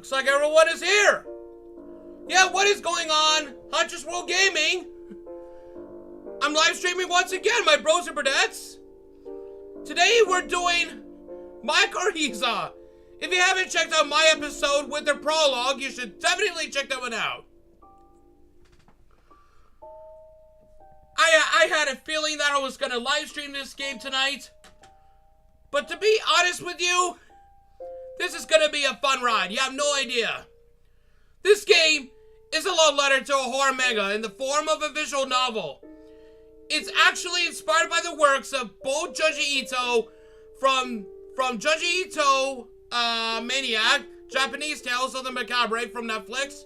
Looks like everyone is here. Yeah, what is going on? Huntress World Gaming. I'm live streaming once again, my bros and brunettes. Today we're doing Mycorrhiza. If you haven't checked out my episode with the prologue, you should definitely check that one out. I had a feeling that I was gonna live stream this game tonight. But to be honest with you, this is gonna be a fun ride. You have no idea. This game is a love letter to a horror manga in the form of a visual novel. It's actually inspired by the works of both Junji from Junji Maniac, Japanese Tales of the Macabre from Netflix,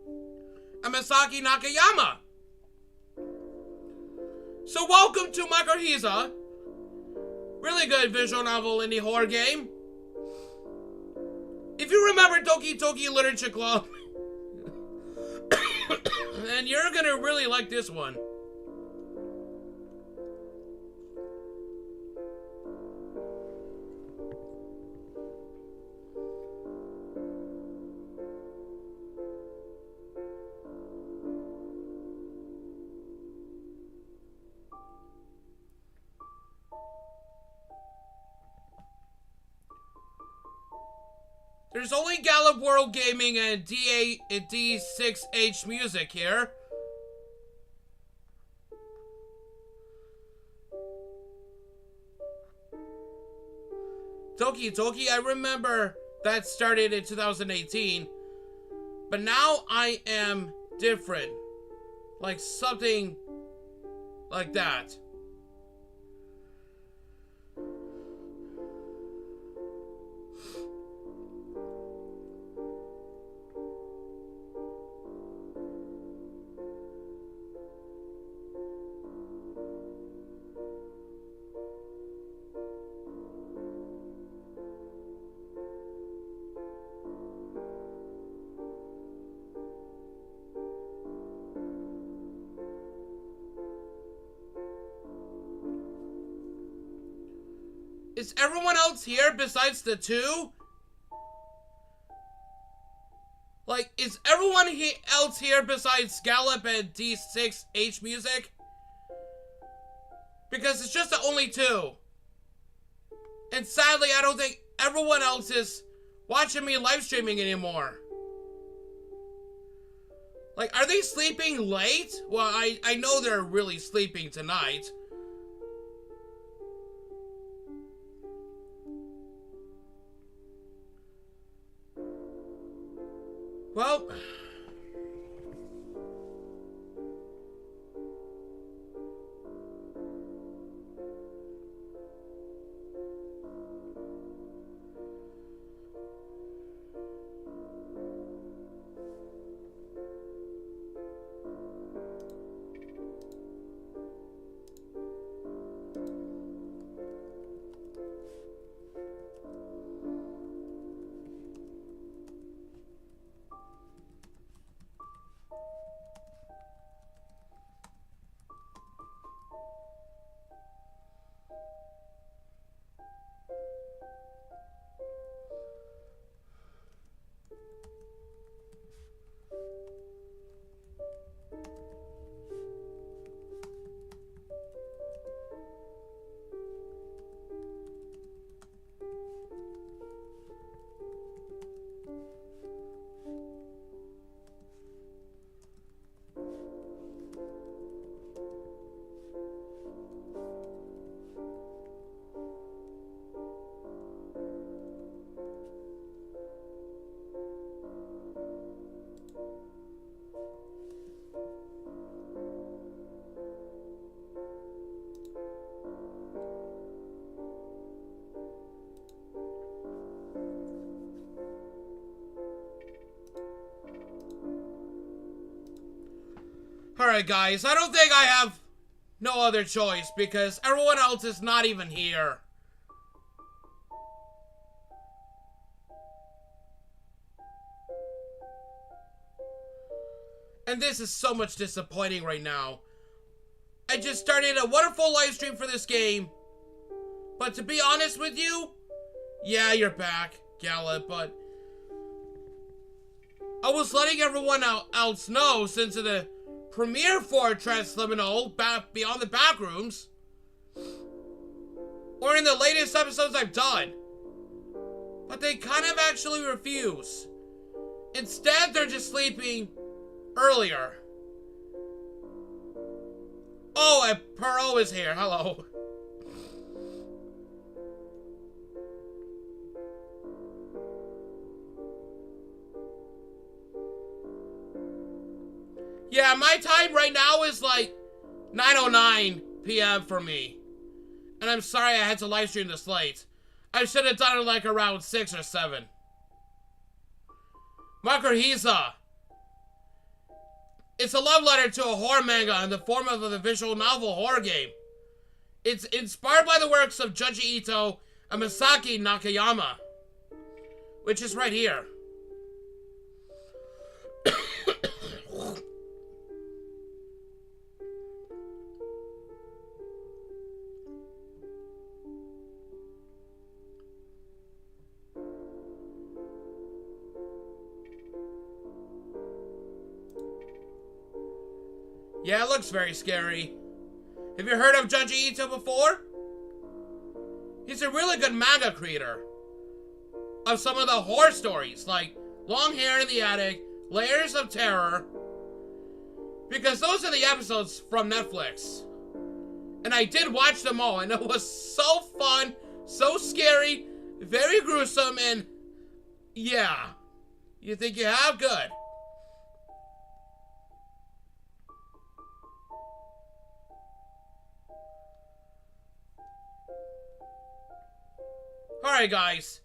and Masaaki Nakayama. So welcome to Mycorrhiza. Really good visual novel indie horror game. If you remember Doki Doki Literature Club, then you're gonna really like this one. There's only Gallup World Gaming and D6H Music here. Toki Toki, I remember that started in 2018. But now I am different. Like something like that. Is everyone else here besides the two? Like, is everyone else here besides Gallup and D6H Music? Because it's just the only two. And sadly, I don't think everyone else is watching me live streaming anymore. Like, are they sleeping late? Well, I know they're really sleeping tonight. Well, alright guys, I don't think I have no other choice because everyone else is not even here. And this is so much disappointing right now. I just started a wonderful live stream for this game. But to be honest with you, yeah, you're back, Gallup, but I was letting everyone else know since the premiere for Transliminal Beyond the Backrooms, or in the latest episodes I've done. But they kind of actually refuse. Instead, they're just sleeping earlier. Oh, and Pearl is here. Hello. Yeah, my time right now is like 9:09 p.m. for me. And I'm sorry I had to live stream this late. I should have done it like around 6 or 7. Mycorrhiza. It's a love letter to a horror manga in the form of a visual novel horror game. It's inspired by the works of Junji and Masaaki Nakayama, which is right here. Yeah, it looks very scary. Have you heard of Junji before? He's a really good manga creator of some of the horror stories, like Long Hair in the Attic, Layers of Terror, because those are the episodes from Netflix. And I did watch them all, and it was so fun, so scary, very gruesome, and yeah, you think you have? Good. Alright guys,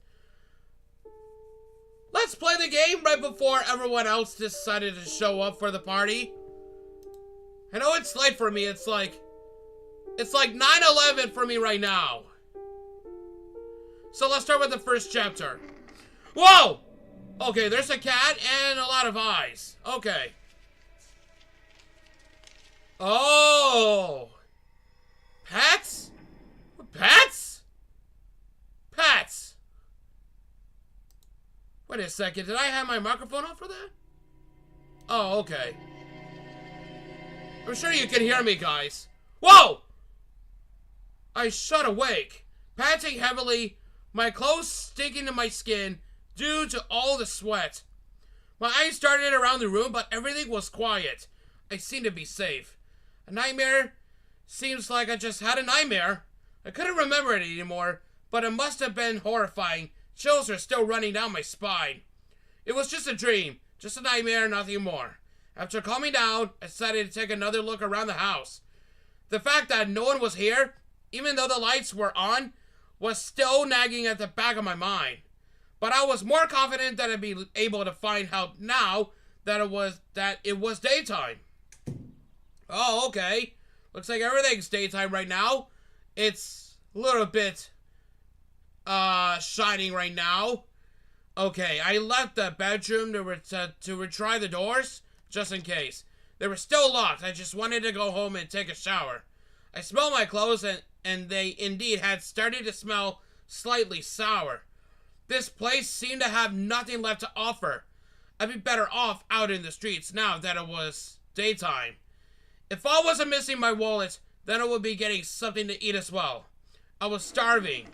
let's play the game right before everyone else decided to show up for the party. I know it's late for me, it's like 9:11 for me right now. So let's start with the first chapter. Whoa! Okay, there's a cat and a lot of eyes. Okay. Oh! Pets? Pets? Pets! Wait a second, did I have my microphone on for that? Oh, okay. I'm sure you can hear me, guys. Whoa! I shut awake, panting heavily, my clothes sticking to my skin due to all the sweat. My eyes darted around the room, but everything was quiet. I seemed to be safe. A nightmare? Seems like I just had a nightmare. I couldn't remember it anymore, but it must have been horrifying. Chills are still running down my spine. It was just a dream, just a nightmare, nothing more. After calming down, I decided to take another look around the house. The fact that no one was here, even though the lights were on, was still nagging at the back of my mind. But I was more confident that I'd be able to find help now that it was daytime. Oh, okay. Looks like everything's daytime right now. It's a little bit shining right now. Okay, I left the bedroom to retry the doors, just in case. They were still locked. I just wanted to go home and take a shower. I smelled my clothes, and they indeed had started to smell slightly sour. This place seemed to have nothing left to offer. I'd be better off out in the streets now that it was daytime. If I wasn't missing my wallet, then I would be getting something to eat as well. I was starving.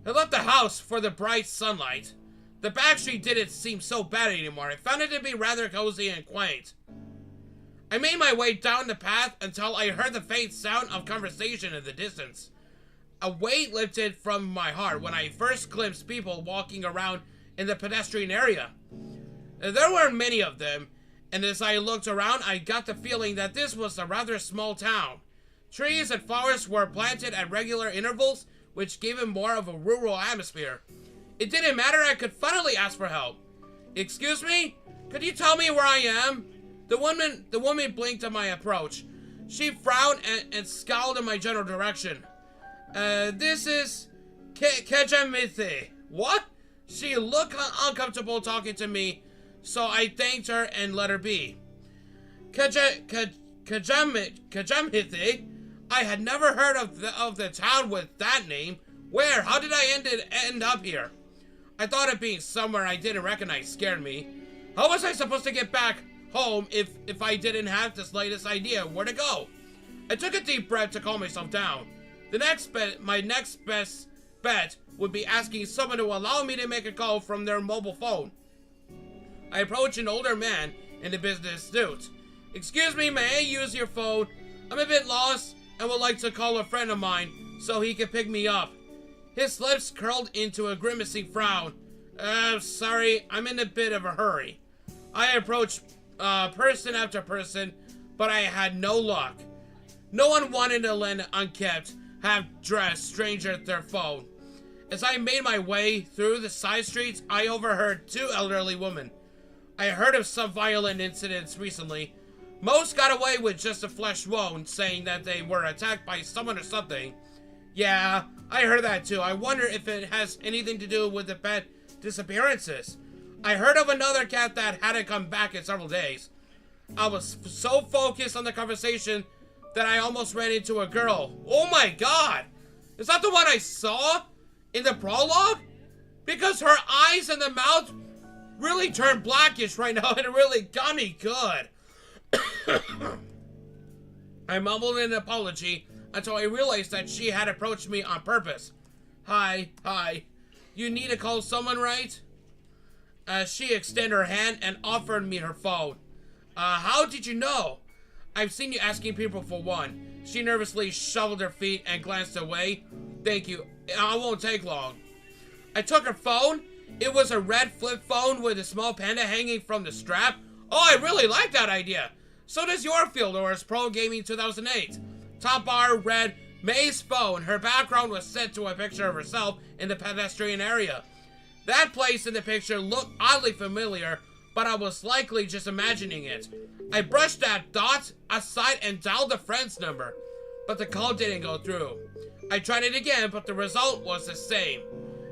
I left the house for the bright sunlight. The back street didn't seem so bad anymore. I found it to be rather cozy and quaint. I made my way down the path until I heard the faint sound of conversation in the distance. A weight lifted from my heart when I first glimpsed people walking around in the pedestrian area. There were many of them, and as I looked around, I got the feeling that this was a rather small town. Trees and flowers were planted at regular intervals, which gave it more of a rural atmosphere. It didn't matter, I could finally ask for help. Excuse me? Could you tell me where I am? The woman blinked at my approach. She frowned and scowled in my general direction. This is Kejamithe. What? She looked uncomfortable talking to me, so I thanked her and let her be. Kejamithe? I had never heard of the town with that name. Where? How did I end up here? I thought it being somewhere I didn't recognize scared me. How was I supposed to get back home if I didn't have the slightest idea where to go? I took a deep breath to calm myself down. My next best bet would be asking someone to allow me to make a call from their mobile phone. I approached an older man in a business suit. Excuse me, may I use your phone? I'm a bit lost and would like to call a friend of mine so he can pick me up. His lips curled into a grimacing frown. Sorry, I'm in a bit of a hurry. I approached person after person, but I had no luck. No one wanted to lend unkempt, half-dressed stranger their phone. As I made my way through the side streets, I overheard two elderly women. I heard of some violent incidents recently. Most got away with just a flesh wound, saying that they were attacked by someone or something. Yeah, I heard that too. I wonder if it has anything to do with the pet disappearances. I heard of another cat that hadn't come back in several days. I was so focused on the conversation that I almost ran into a girl. Oh my god! Is that the one I saw in the prologue? Because her eyes and the mouth really turned blackish right now and it really got me good. I mumbled an apology until I realized that she had approached me on purpose. Hi. You need to call someone, right? She extended her hand and offered me her phone. How did you know? I've seen you asking people for one. She nervously shuffled her feet and glanced away. Thank you. I won't take long. I took her phone. It was a red flip phone with a small panda hanging from the strap. Oh, I really like that idea. So does your field, or is Pro Gaming 2008. Top bar, red, May's phone. Her background was set to a picture of herself in the pedestrian area. That place in the picture looked oddly familiar, but I was likely just imagining it. I brushed that thought aside and dialed a friend's number, but the call didn't go through. I tried it again, but the result was the same.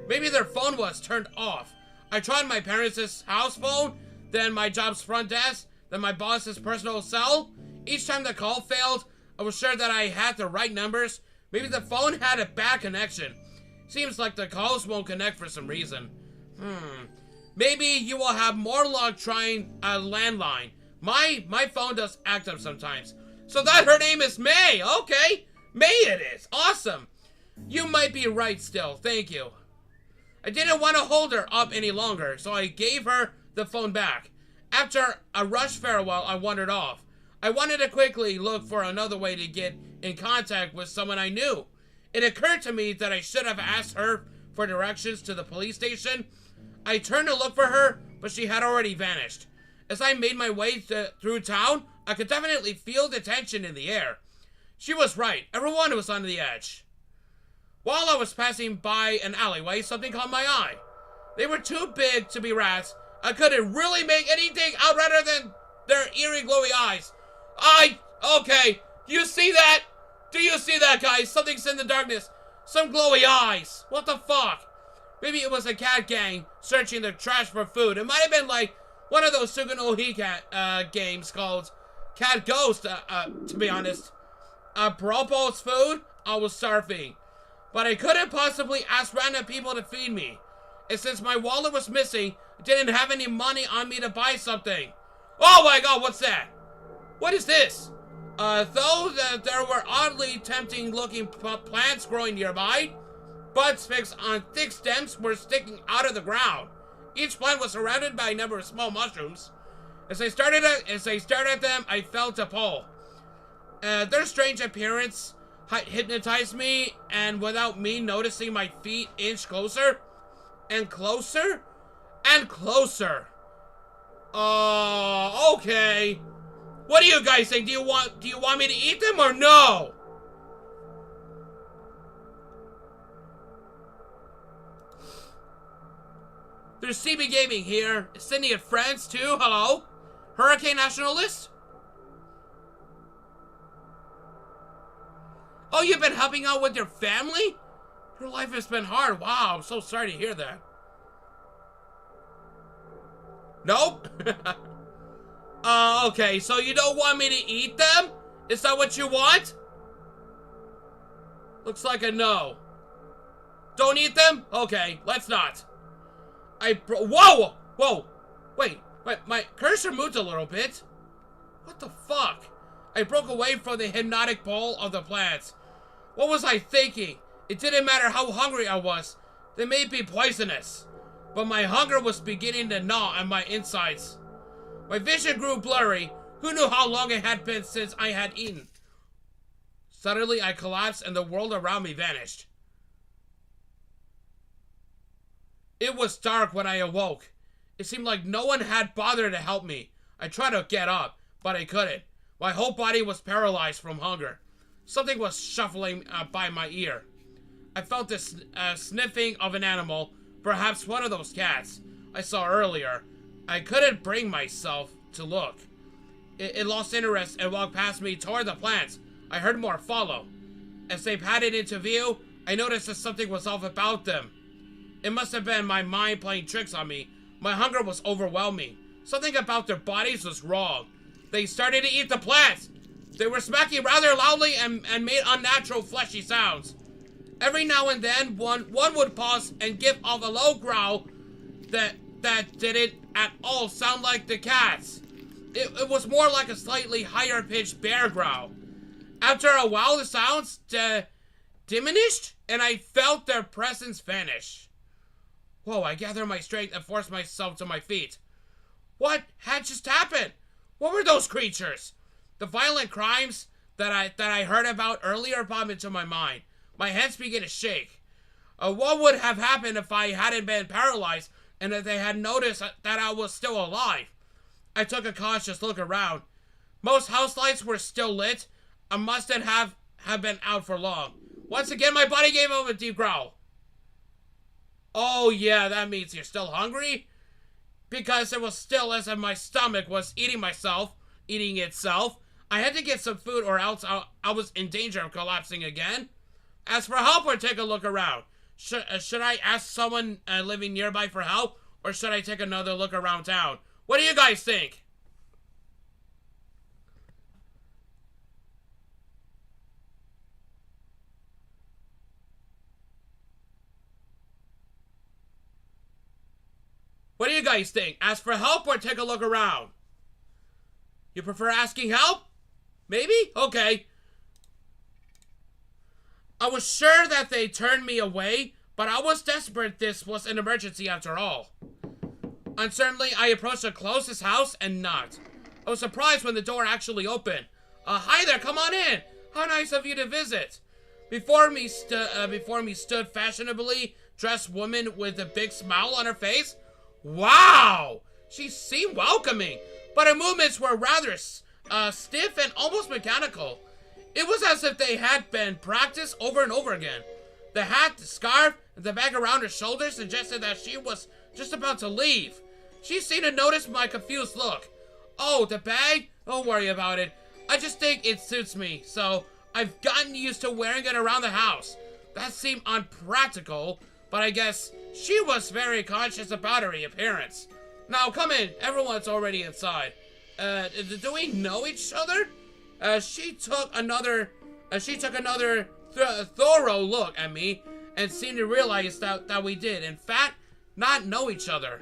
Maybe their phone was turned off. I tried my parents' house phone, then my job's front desk, then my boss's personal cell. Each time the call failed, I was sure that I had the right numbers. Maybe the phone had a bad connection. Seems like the calls won't connect for some reason. Maybe you will have more luck trying a landline. My phone does act up sometimes. So that her name is May. Okay. May it is. Awesome. You might be right still. Thank you. I didn't want to hold her up any longer, so I gave her the phone back. After a rushed farewell, I wandered off. I wanted to quickly look for another way to get in contact with someone I knew. It occurred to me that I should have asked her for directions to the police station. I turned to look for her, but she had already vanished. As I made my way through town, I could definitely feel the tension in the air. She was right. Everyone was on the edge. While I was passing by an alleyway, something caught my eye. They were too big to be rats. I couldn't really make anything out rather than their eerie glowy eyes. Okay. Do you see that? Do you see that, guys? Something's in the darkness. Some glowy eyes. What the fuck? Maybe it was a cat gang searching the trash for food. It might have been like one of those Suga no Hi games called Cat Ghost, to be honest. Apropos food, I was starving. But I couldn't possibly ask random people to feed me. And since my wallet was missing, I didn't have any money on me to buy something. Oh my god, what's that? What is this? Though there were oddly tempting looking plants growing nearby, buds fixed on thick stems were sticking out of the ground. Each plant was surrounded by a number of small mushrooms. As I stared at them, I felt a pull. Their strange appearance hypnotized me, and without me noticing, my feet inched closer and closer and closer. Okay. What do you guys think? Do you want me to eat them or no? There's CB Gaming here. Sydney and friends too. Hello. Hurricane Nationalist. Oh, you've been helping out with your family? Your life has been hard. Wow, I'm so sorry to hear that. Nope. Okay, so you don't want me to eat them? Is that what you want? Looks like a no. Don't eat them? Okay, let's not. Whoa! Wait. My cursor moved a little bit. What the fuck? I broke away from the hypnotic pull of the plants. What was I thinking? It didn't matter how hungry I was. They may be poisonous. But my hunger was beginning to gnaw on my insides. My vision grew blurry. Who knew how long it had been since I had eaten? Suddenly I collapsed and the world around me vanished. It was dark when I awoke. It seemed like no one had bothered to help me. I tried to get up, but I couldn't. My whole body was paralyzed from hunger. Something was shuffling by my ear. I felt this sniffing of an animal, perhaps one of those cats I saw earlier. I couldn't bring myself to look. It lost interest and walked past me toward the plants. I heard more follow. As they padded into view, I noticed that something was off about them. It must have been my mind playing tricks on me. My hunger was overwhelming. Something about their bodies was wrong. They started to eat the plants. They were smacking rather loudly and made unnatural fleshy sounds. Every now and then, one would pause and give off a low growl that didn't at all sound like the cats. It was more like a slightly higher pitched bear growl. After a while, the sounds diminished, and I felt their presence vanish. Whoa, I gathered my strength and forced myself to my feet. What had just happened? What were those creatures? The violent crimes that I heard about earlier popped into my mind. My hands began to shake. What would have happened if I hadn't been paralyzed and if they had noticed that I was still alive? I took a cautious look around. Most house lights were still lit. I mustn't have been out for long. Once again, my body gave up a deep growl. Oh yeah, that means you're still hungry? Because it was still as if my stomach was eating itself. I had to get some food or else I was in danger of collapsing again. Ask for help or take a look around. Should I ask someone living nearby for help or should I take another look around town? What do you guys think? What do you guys think? Ask for help or take a look around? You prefer asking help? Maybe? Okay. I was sure that they turned me away, but I was desperate this was an emergency after all. Uncertainly, I approached the closest house and knocked. I was surprised when the door actually opened. Hi there, come on in. How nice of you to visit. Before me stood fashionably dressed woman with a big smile on her face. Wow! She seemed welcoming, but her movements were rather stiff and almost mechanical. It was as if they had been practiced over and over again. The hat, the scarf, and the bag around her shoulders suggested that she was just about to leave. She seemed to notice my confused look. Oh, the bag? Don't worry about it. I just think it suits me, so I've gotten used to wearing it around the house. That seemed unpractical, but I guess she was very conscious about her appearance. Now, come in. Everyone's already inside. Do we know each other? She took another thorough look at me and seemed to realize that we did, in fact, not know each other.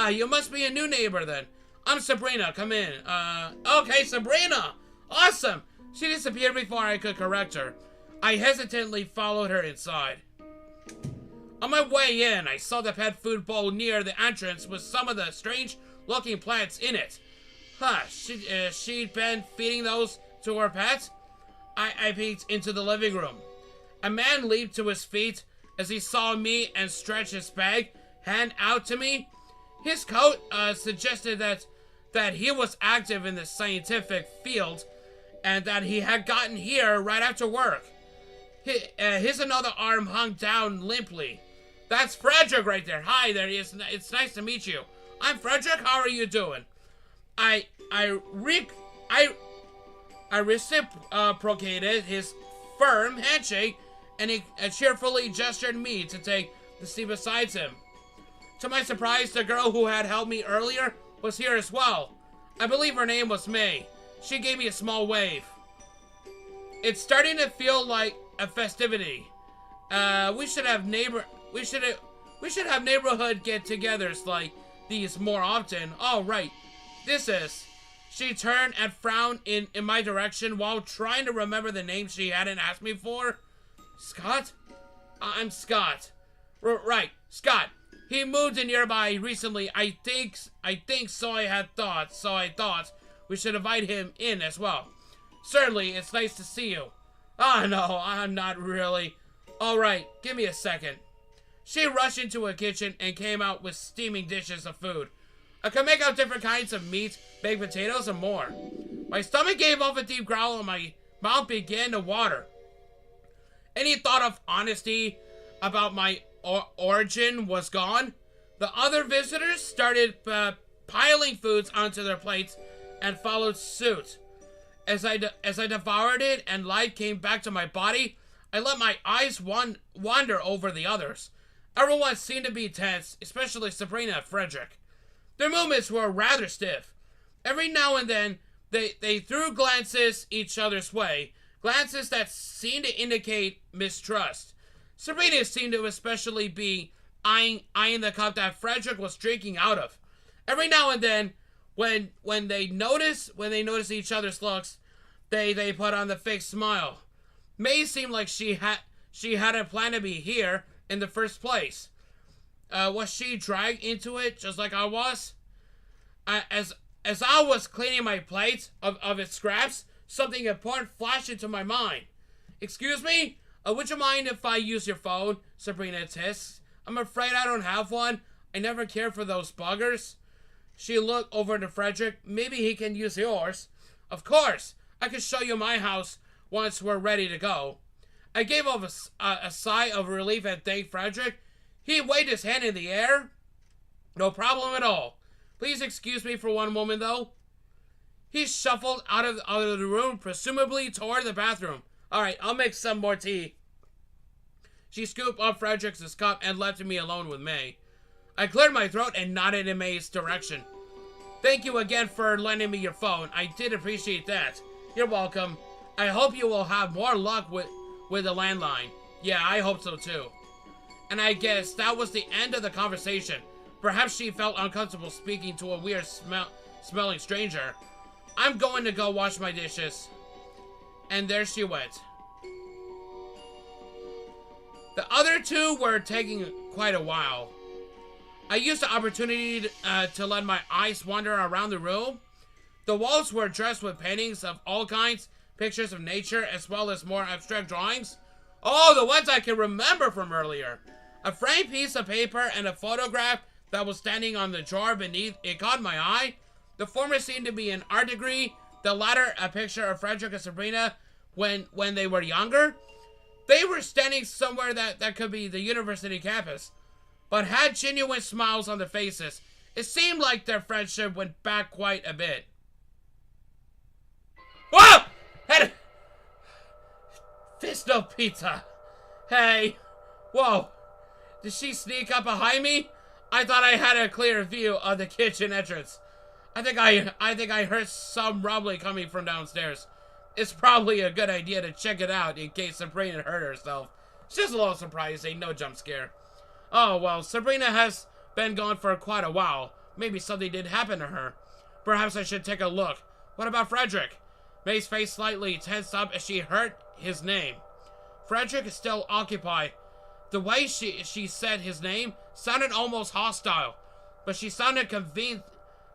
You must be a new neighbor then. I'm Sabrina, come in. Okay, Sabrina! Awesome! She disappeared before I could correct her. I hesitantly followed her inside. On my way in, I saw the pet food bowl near the entrance with some of the strange-looking plants in it. She'd been feeding those to her pets? I peeked into the living room. A man leaped to his feet as he saw me and stretched his bag hand out to me. His coat suggested that he was active in the scientific field and that he had gotten here right after work. His another arm hung down limply. That's Frederick right there. Hi there. It's nice to meet you. I'm Frederick. How are you doing? I reciprocated his firm handshake, and he cheerfully gestured me to take the seat beside him. To my surprise, the girl who had helped me earlier was here as well. I believe her name was May. She gave me a small wave. It's starting to feel like a festivity. We should have neighborhood get-togethers like these more often. Oh, right. This is. She turned and frowned in my direction while trying to remember the name she hadn't asked me for. Scott? I'm Scott. Right, Scott. He moved in nearby recently. I think so. I thought we should invite him in as well. Certainly, it's nice to see you. Ah, no, I'm not really. All right, give me a second. She rushed into a kitchen and came out with steaming dishes of food. I could make out different kinds of meat, baked potatoes, and more. My stomach gave off a deep growl and my mouth began to water. Any thought of honesty about my origin was gone. The other visitors started piling foods onto their plates and followed suit. As I devoured it and life came back to my body, I let my eyes wander over the others. Everyone seemed to be tense, especially Sabrina and Frederick. Their movements were rather stiff. Every now and then, they threw glances each other's way, glances that seemed to indicate mistrust. Sabrina seemed to especially be eyeing the cup that Frederick was drinking out of. Every now and then, when they noticed each other's looks, they put on the fake smile. May seemed like she hadn't planned to be here in the first place. Was she dragged into it just like I was? As I was cleaning my plate of its scraps, something important flashed into my mind. Excuse me? Would you mind if I use your phone? Sabrina hissed. I'm afraid I don't have one. I never cared for those buggers. She looked over to Frederick. Maybe he can use yours. Of course. I can show you my house once we're ready to go. I gave off a sigh of relief and thanked Frederick. He waved his hand in the air. No problem at all. Please excuse me for one moment, though. He shuffled out of the room, presumably toward the bathroom. All right, I'll make some more tea. She scooped up Frederick's cup and left me alone with May. I cleared my throat and nodded in May's direction. Thank you again for lending me your phone. I did appreciate that. You're welcome. I hope you will have more luck with the landline. Yeah, I hope so too. And I guess that was the end of the conversation. Perhaps she felt uncomfortable speaking to a weird smelling stranger. I'm going to go wash my dishes. And there she went. The other two were taking quite a while. I used the opportunity to let my eyes wander around the room. The walls were dressed with paintings of all kinds, pictures of nature, as well as more abstract drawings. Oh, the ones I can remember from earlier. A framed piece of paper and a photograph that was standing on the drawer beneath it caught my eye. The former seemed to be an art degree, the latter a picture of Frederick and Sabrina when they were younger. They were standing somewhere that could be the university campus, but had genuine smiles on their faces. It seemed like their friendship went back quite a bit. Whoa! Had a fist of pizza. Hey. Whoa. Did she sneak up behind me? I thought I had a clear view of the kitchen entrance. I think I heard some rumbling coming from downstairs. It's probably a good idea to check it out in case Sabrina hurt herself. It's just a little surprising, no jump scare. Oh, well, Sabrina has been gone for quite a while. Maybe something did happen to her. Perhaps I should take a look. What about Frederick? May's face slightly tensed up as she heard his name. Frederick is still occupied. The way she said his name sounded almost hostile, but she sounded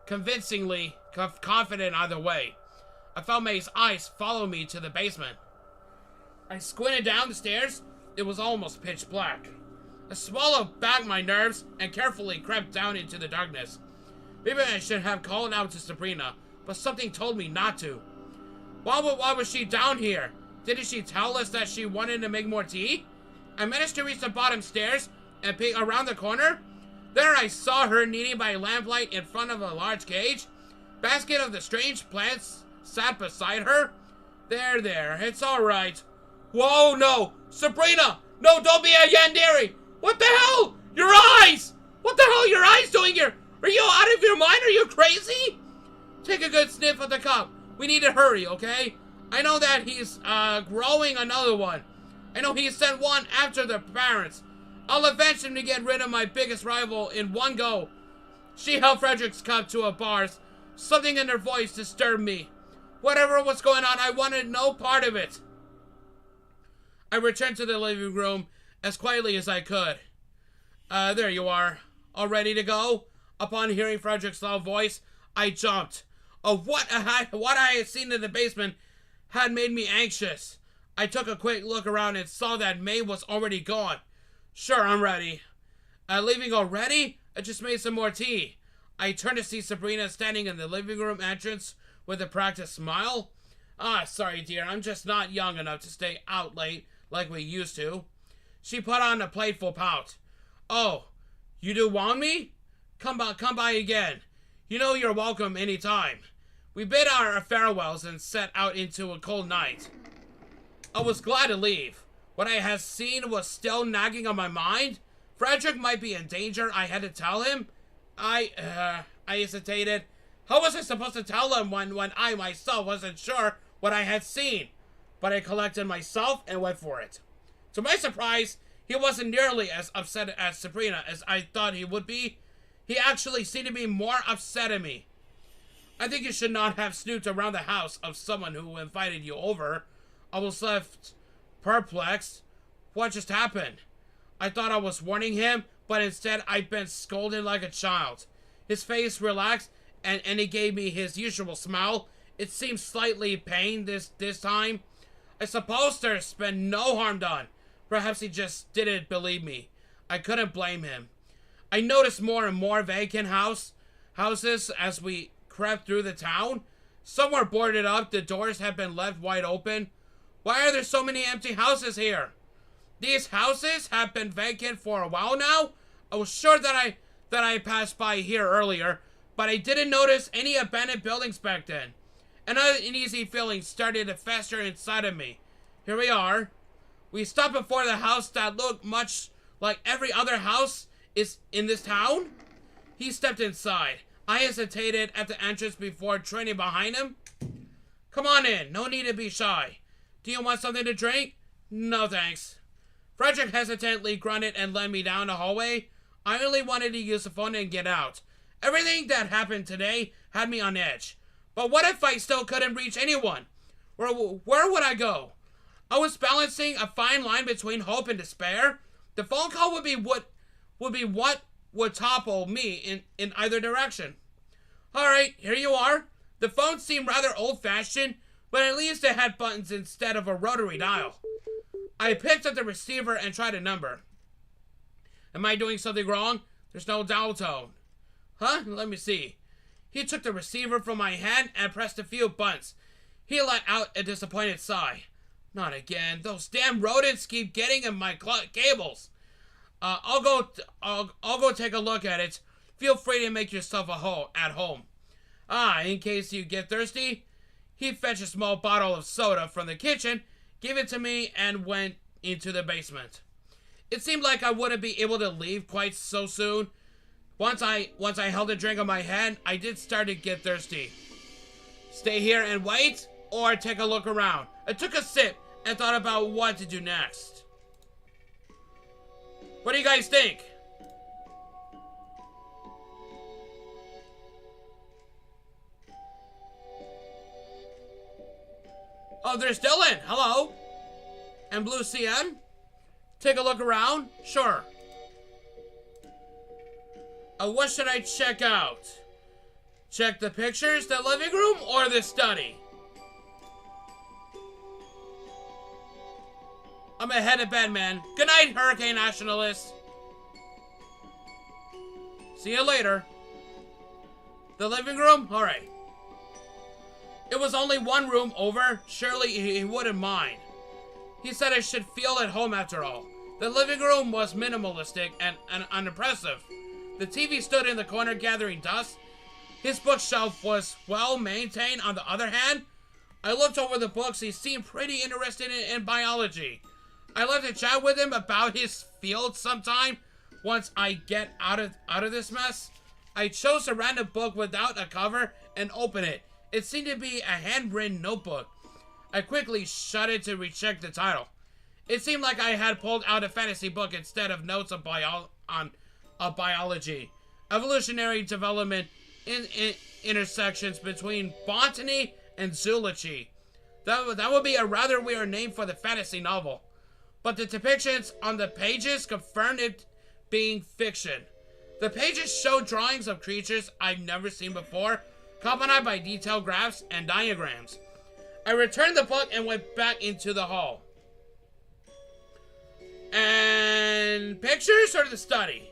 convincingly confident either way. I felt May's eyes follow me to the basement. I squinted down the stairs. It was almost pitch black. I swallowed back my nerves and carefully crept down into the darkness. Maybe I should have called out to Sabrina, but something told me not to. Why was she down here? Didn't she tell us that she wanted to make more tea? I managed to reach the bottom stairs and peek around the corner. There I saw her kneading by lamplight in front of a large cage. Basket of the strange plants sat beside her. There, it's alright. Whoa, no! Sabrina! No, don't be a yandere! What the hell? Your eyes! What the hell are your eyes doing here? Are you out of your mind? Are you crazy? Take a good sniff of the cup. We need to hurry, okay? I know that he's growing another one. I know he sent one after the parents. I'll avenge him to get rid of my biggest rival in one go. She held Frederick's cup to a bar. Something in her voice disturbed me. Whatever was going on, I wanted no part of it. I returned to the living room as quietly as I could. There you are. All ready to go? Upon hearing Frederick's loud voice, I jumped. What I had seen in the basement had made me anxious. I took a quick look around and saw that May was already gone. Sure, I'm ready. Leaving already? I just made some more tea. I turned to see Sabrina standing in the living room entrance with a practiced smile. Sorry dear, I'm just not young enough to stay out late like we used to. She put on a playful pout. Oh, you do want me? Come by again. You know you're welcome anytime. We bid our farewells and set out into a cold night. I was glad to leave. What I had seen was still nagging on my mind. Frederick might be in danger, I had to tell him. I hesitated. How was I supposed to tell him when I myself wasn't sure what I had seen? But I collected myself and went for it. To my surprise, he wasn't nearly as upset at Sabrina as I thought he would be. He actually seemed to be more upset at me. I think you should not have snooped around the house of someone who invited you over. I was left perplexed. What just happened? I thought I was warning him, but instead I'd been scolding like a child. His face relaxed, and he gave me his usual smile. It seemed slightly pained this time. I suppose there's been no harm done. Perhaps he just didn't believe me. I couldn't blame him. I noticed more and more vacant houses as we crept through the town. Some were boarded up, the doors had been left wide open. Why are there so many empty houses here? These houses have been vacant for a while now. I was sure that I passed by here earlier, but I didn't notice any abandoned buildings back then. Another uneasy feeling started to fester inside of me. Here we are. We stopped before the house that looked much like every other house is in this town. He stepped inside. I hesitated at the entrance before trailing behind him. Come on in. No need to be shy. Do you want something to drink? No, thanks. Frederick hesitantly grunted and led me down the hallway. I only wanted to use the phone and get out. Everything that happened today had me on edge. But what if I still couldn't reach anyone? Where would I go? I was balancing a fine line between hope and despair. The phone call would be what would topple me in either direction. Alright, here you are. The phone seemed rather old-fashioned, but at least it had buttons instead of a rotary dial. I picked up the receiver and tried a number. Am I doing something wrong? There's no dial tone. Huh? Let me see. He took the receiver from my hand and pressed a few buttons. He let out a disappointed sigh. Not again. Those damn rodents keep getting in my cables. I'll go take a look at it. Feel free to make yourself at home. In case you get thirsty. He fetched a small bottle of soda from the kitchen, gave it to me, and went into the basement. It seemed like I wouldn't be able to leave quite so soon. Once I held a drink on my hand, I did start to get thirsty. Stay here and wait, or take a look around. I took a sip and thought about what to do next. What do you guys think? Oh, there's Dylan. Hello. And Blue CN. Take a look around. Sure. What should I check out? Check the pictures, the living room, or the study? I'm headed to bed, man. Good night, Hurricane Nationalist. See you later. The living room? Alright. It was only one room over. Surely he wouldn't mind. He said I should feel at home after all. The living room was minimalistic and unimpressive. The TV stood in the corner gathering dust. His bookshelf was well maintained on the other hand. I looked over the books. He seemed pretty interested in biology. I love to chat with him about his field sometime once I get out of this mess. I chose a random book without a cover and opened it. It seemed to be a handwritten notebook. I quickly shut it to recheck the title. It seemed like I had pulled out a fantasy book instead of notes on biology. evolutionary development in intersections between botany and zoology. That would be a rather weird name for the fantasy novel. But the depictions on the pages confirmed it being fiction. The pages show drawings of creatures I've never seen before, accompanied by detailed graphs and diagrams. I returned the book and went back into the hall. And pictures or the study?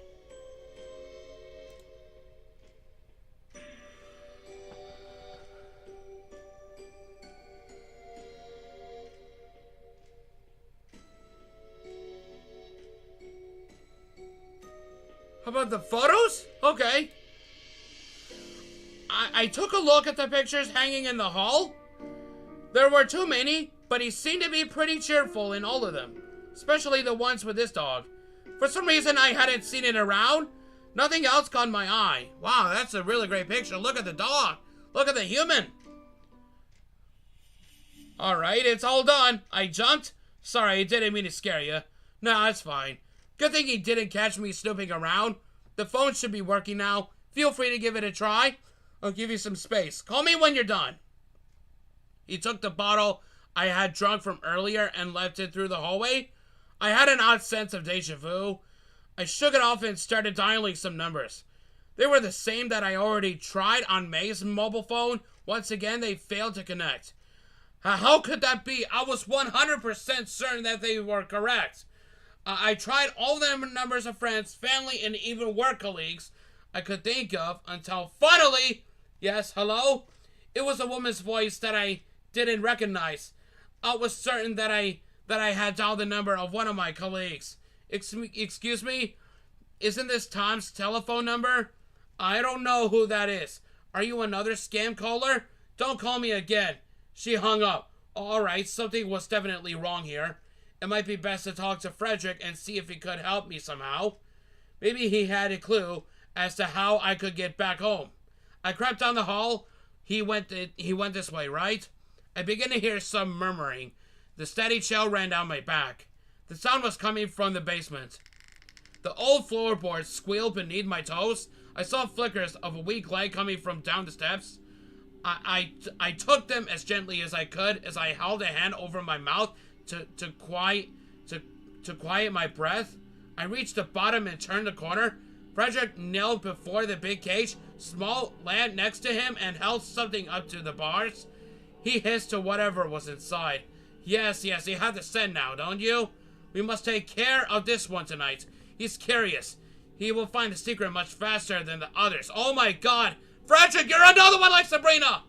How about the photos? Okay. I took a look at the pictures hanging in the hall. There were too many, but he seemed to be pretty cheerful in all of them. Especially the ones with this dog. For some reason, I hadn't seen it around. Nothing else caught my eye. Wow, that's a really great picture. Look at the dog. Look at the human. Alright, it's all done. I jumped. Sorry, I didn't mean to scare you. No, that's fine. Good thing he didn't catch me snooping around. The phone should be working now. Feel free to give it a try. I'll give you some space. Call me when you're done. He took the bottle I had drunk from earlier and left it through the hallway. I had an odd sense of deja vu. I shook it off and started dialing some numbers. They were the same that I already tried on May's mobile phone. Once again, they failed to connect. How could that be? I was 100% certain that they were correct. I tried all the numbers of friends, family, and even work colleagues I could think of until finally, yes, hello? It was a woman's voice that I didn't recognize. I was certain that I had dialed the number of one of my colleagues. Excuse me? Isn't this Tom's telephone number? I don't know who that is. Are you another scam caller? Don't call me again. She hung up. Alright, something was definitely wrong here. It might be best to talk to Frederick and see if he could help me somehow. Maybe he had a clue as to how I could get back home. I crept down the hall. He went this way, right? I began to hear some murmuring. The steady chill ran down my back. The sound was coming from the basement. The old floorboards squealed beneath my toes. I saw flickers of a weak light coming from down the steps. I took them as gently as I could as I held a hand over my mouth to quiet my breath. I reached the bottom and turned the corner. Frederick knelt before the big cage, small lamp next to him, and held something up to the bars. He hissed to whatever was inside. Yes, you have the scent now, don't you? We must take care of this one tonight. He's curious. He will find the secret much faster than the others. Oh my god! Frederick, you're another one like Sabrina!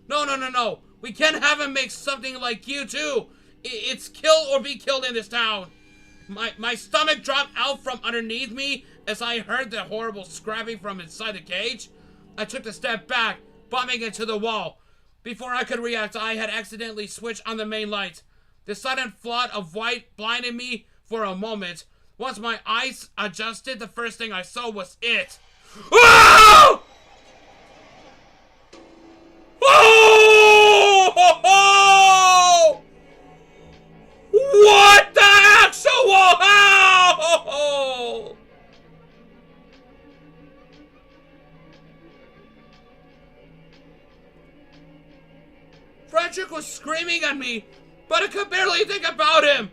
No. We can't have him make something like you too. It's kill or be killed in this town. My stomach dropped out from underneath me as I heard the horrible scrapping from inside the cage. I took a step back, bumping into the wall. Before I could react, I had accidentally switched on the main light. The sudden flood of white blinded me for a moment. Once my eyes adjusted, the first thing I saw was it. Oh! Oh! What the actual hell? Frederick was screaming at me, but I could barely think about him.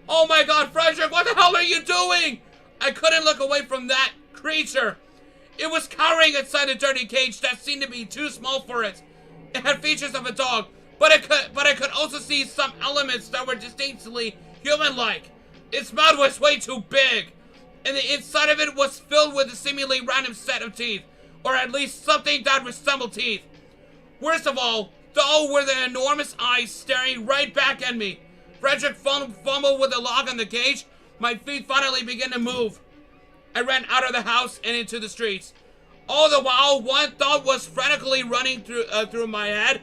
Oh my god, Frederick, what the hell are you doing? I couldn't look away from that creature. It was cowering inside a dirty cage that seemed to be too small for it. It had features of a dog, but I could also see some elements that were distinctly human-like. Its mouth was way too big, and the inside of it was filled with a seemingly random set of teeth, or at least something that resembled teeth. Worst of all, though, were the enormous eyes staring right back at me. Frederick fumbled with the lock on the cage. My feet finally began to move. I ran out of the house and into the streets. All the while, one thought was frantically running through my head.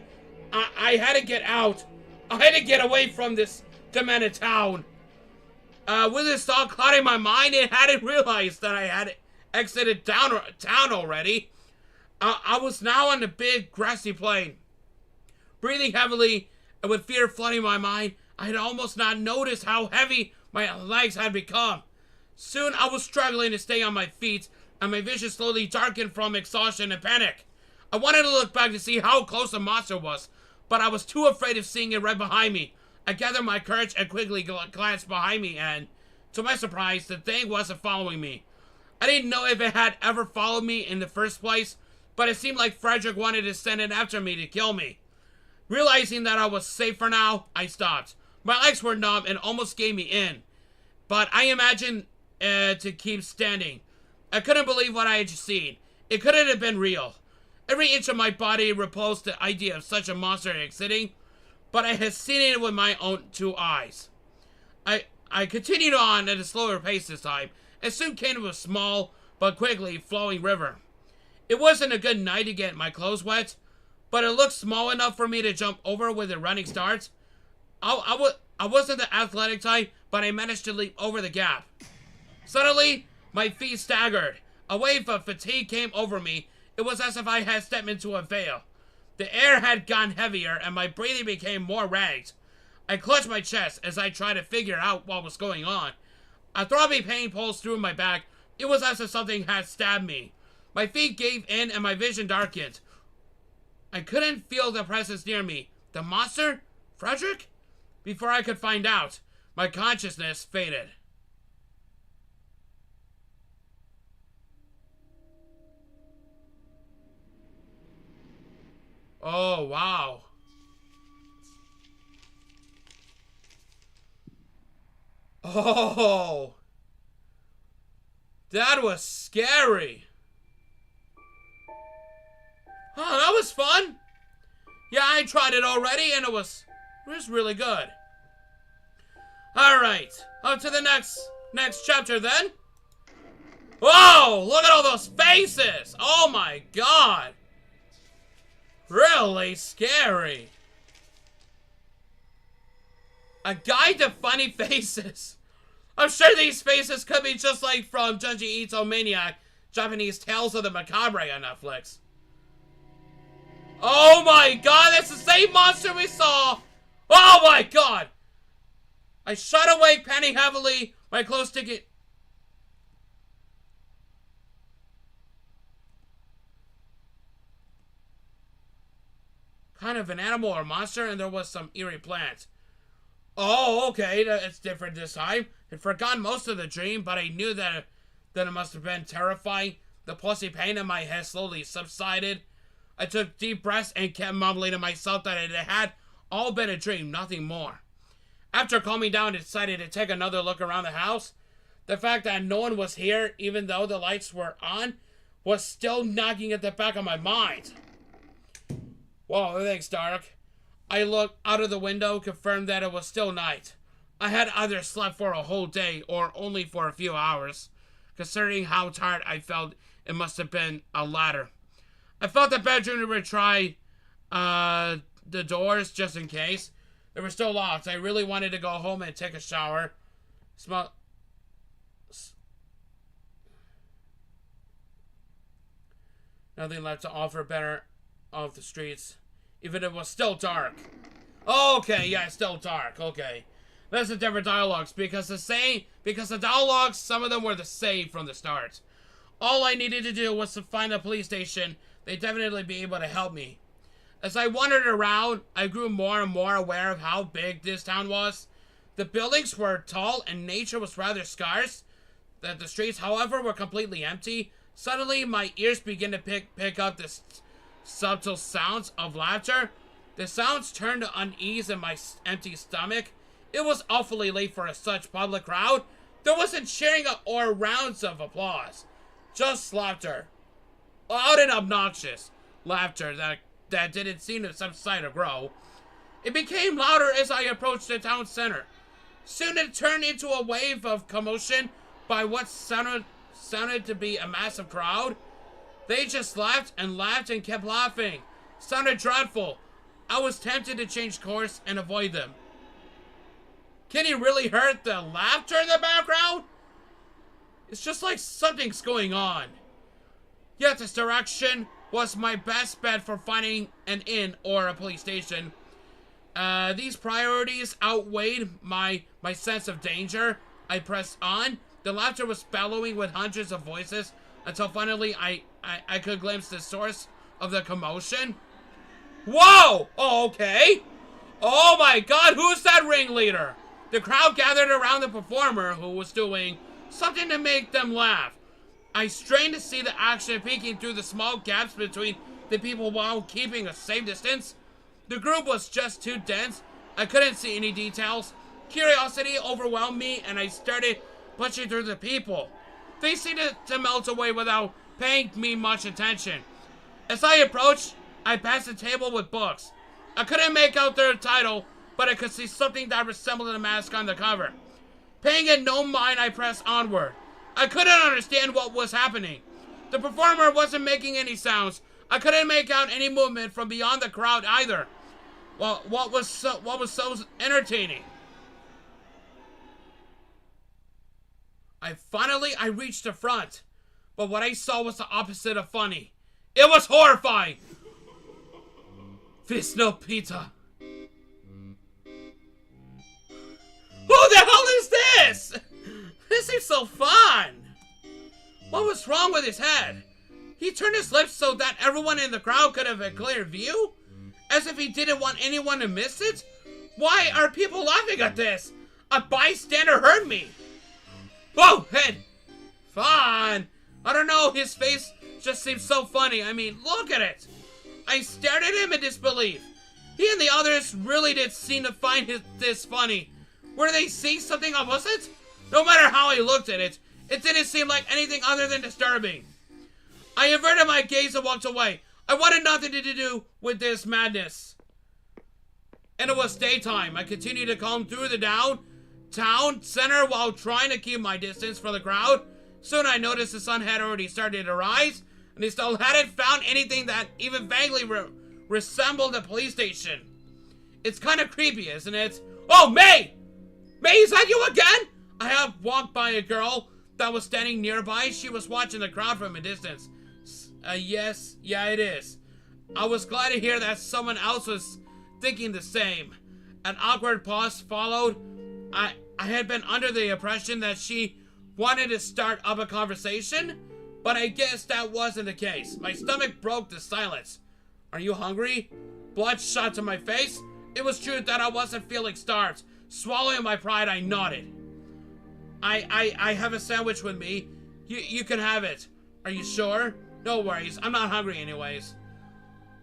I had to get out. I had to get away from this demented town. With this thought clouding my mind, I hadn't realized that I had exited town already. I was now on the big grassy plain. Breathing heavily and with fear flooding my mind, I had almost not noticed how heavy my legs had become. Soon I was struggling to stay on my feet, and my vision slowly darkened from exhaustion and panic. I wanted to look back to see how close the monster was, but I was too afraid of seeing it right behind me. I gathered my courage and quickly glanced behind me, and to my surprise, the thing wasn't following me. I didn't know if it had ever followed me in the first place, but it seemed like Frederick wanted to send it after me to kill me. Realizing that I was safe for now, I stopped. My legs were numb and almost gave me in, but I imagined to keep standing. I couldn't believe what I had just seen. It couldn't have been real. Every inch of my body repulsed the idea of such a monster existing, but I had seen it with my own 2 eyes. I continued on at a slower pace this time, and soon came to a small but quickly flowing river. It wasn't a good night to get my clothes wet, but it looked small enough for me to jump over with a running start. I wasn't the athletic type, but I managed to leap over the gap. Suddenly, my feet staggered. A wave of fatigue came over me. It was as if I had stepped into a veil. The air had gotten heavier, and my breathing became more ragged. I clutched my chest as I tried to figure out what was going on. A throbbing pain pulsed through my back. It was as if something had stabbed me. My feet gave in, and my vision darkened. I couldn't feel the presence near me. The monster? Frederick? Before I could find out, my consciousness faded. Oh, wow. Oh. That was scary. Oh, that was fun. Yeah, I tried it already and it was really good. Alright, on to the next chapter then. Whoa, look at all those faces. Oh my god. Really scary. A guide to funny faces. I'm sure these faces could be just like from Junji Ito Maniac, Japanese Tales of the Macabre on Netflix. Oh my god, that's the same monster we saw! Oh my god! I shot awake, panting heavily, my clothes sticking... Kind of an animal or monster, and there was some eerie plant. Oh, okay, it's different this time. I'd forgotten most of the dream, but I knew that it must have been terrifying. The pulsing pain in my head slowly subsided. I took deep breaths and kept mumbling to myself that it had all been a dream, nothing more. After calming down, I decided to take another look around the house. The fact that no one was here, even though the lights were on, was still nagging at the back of my mind. Whoa, thanks, Dark. I looked out of the window, confirmed that it was still night. I had either slept for a whole day or only for a few hours. Considering how tired I felt, it must have been a latter. I felt the bedroom to retry the doors just in case. They were still locked. I really wanted to go home and take a shower. Nothing left to offer better off the streets. Even if it was still dark. Okay, yeah, it's still dark. Okay. That's the different dialogues because the dialogues, some of them were the same from the start. All I needed to do was to find a police station. They'd definitely be able to help me. As I wandered around, I grew more and more aware of how big this town was. The buildings were tall and nature was rather scarce. The streets, however, were completely empty. Suddenly, my ears began to pick up the subtle sounds of laughter. The sounds turned to unease in my empty stomach. It was awfully late for such public crowd. There wasn't cheering or rounds of applause. Just laughter. Loud and obnoxious laughter that didn't seem to subside or grow. It became louder as I approached the town center. Soon it turned into a wave of commotion by what sounded to be a massive crowd. They just laughed and kept laughing. Sounded dreadful. I was tempted to change course and avoid them. Can you really hear the laughter in the background? It's just like something's going on. Yet this direction was my best bet for finding an inn or a police station. These priorities outweighed my sense of danger. I pressed on. The laughter was bellowing with hundreds of voices. until finally I could glimpse the source of the commotion. Whoa! Oh, okay. Oh my god, who's that ringleader? The crowd gathered around the performer who was doing something to make them laugh. I strained to see the action peeking through the small gaps between the people while keeping a safe distance. The group was just too dense. I couldn't see any details. Curiosity overwhelmed me and I started pushing through the people. They seemed to melt away without paying me much attention. As I approached, I passed a table with books. I couldn't make out their title, but I could see something that resembled a mask on the cover. Paying it no mind, I pressed onward. I couldn't understand what was happening. The performer wasn't making any sounds. I couldn't make out any movement from beyond the crowd either. Well, what was so entertaining? I reached the front, but what I saw was the opposite of funny. It was horrifying. Visnopita. Who the hell is this? This seems so fun. What was wrong with his head? He turned his lips so that everyone in the crowd could have a clear view, as if he didn't want anyone to miss it. Why are people laughing at this? A bystander heard me. Whoa, head. Fun. I don't know, his face just seems so funny. I mean, look at it. I stared at him in disbelief. He and the others really did seem to find this funny. Were they seeing something opposite? No matter how I looked at it, it didn't seem like anything other than disturbing. I averted my gaze and walked away. I wanted nothing to do with this madness. And it was daytime. I continued to comb through the downtown center while trying to keep my distance from the crowd. Soon I noticed the sun had already started to rise, and he still hadn't found anything that even vaguely resembled a police station. It's kind of creepy, isn't it? Oh, May! May, is that you again? I have walked by a girl that was standing nearby. She was watching the crowd from a distance. Yes, yeah, it is. I was glad to hear that someone else was thinking the same. An awkward pause followed. I had been under the impression that she wanted to start up a conversation, but I guess that wasn't the case. My stomach broke the silence. Are you hungry? Blood shot to my face. It was true that I wasn't feeling starved. Swallowing my pride, I nodded. I have a sandwich with me. You can have it. Are you sure? No worries. I'm not hungry anyways.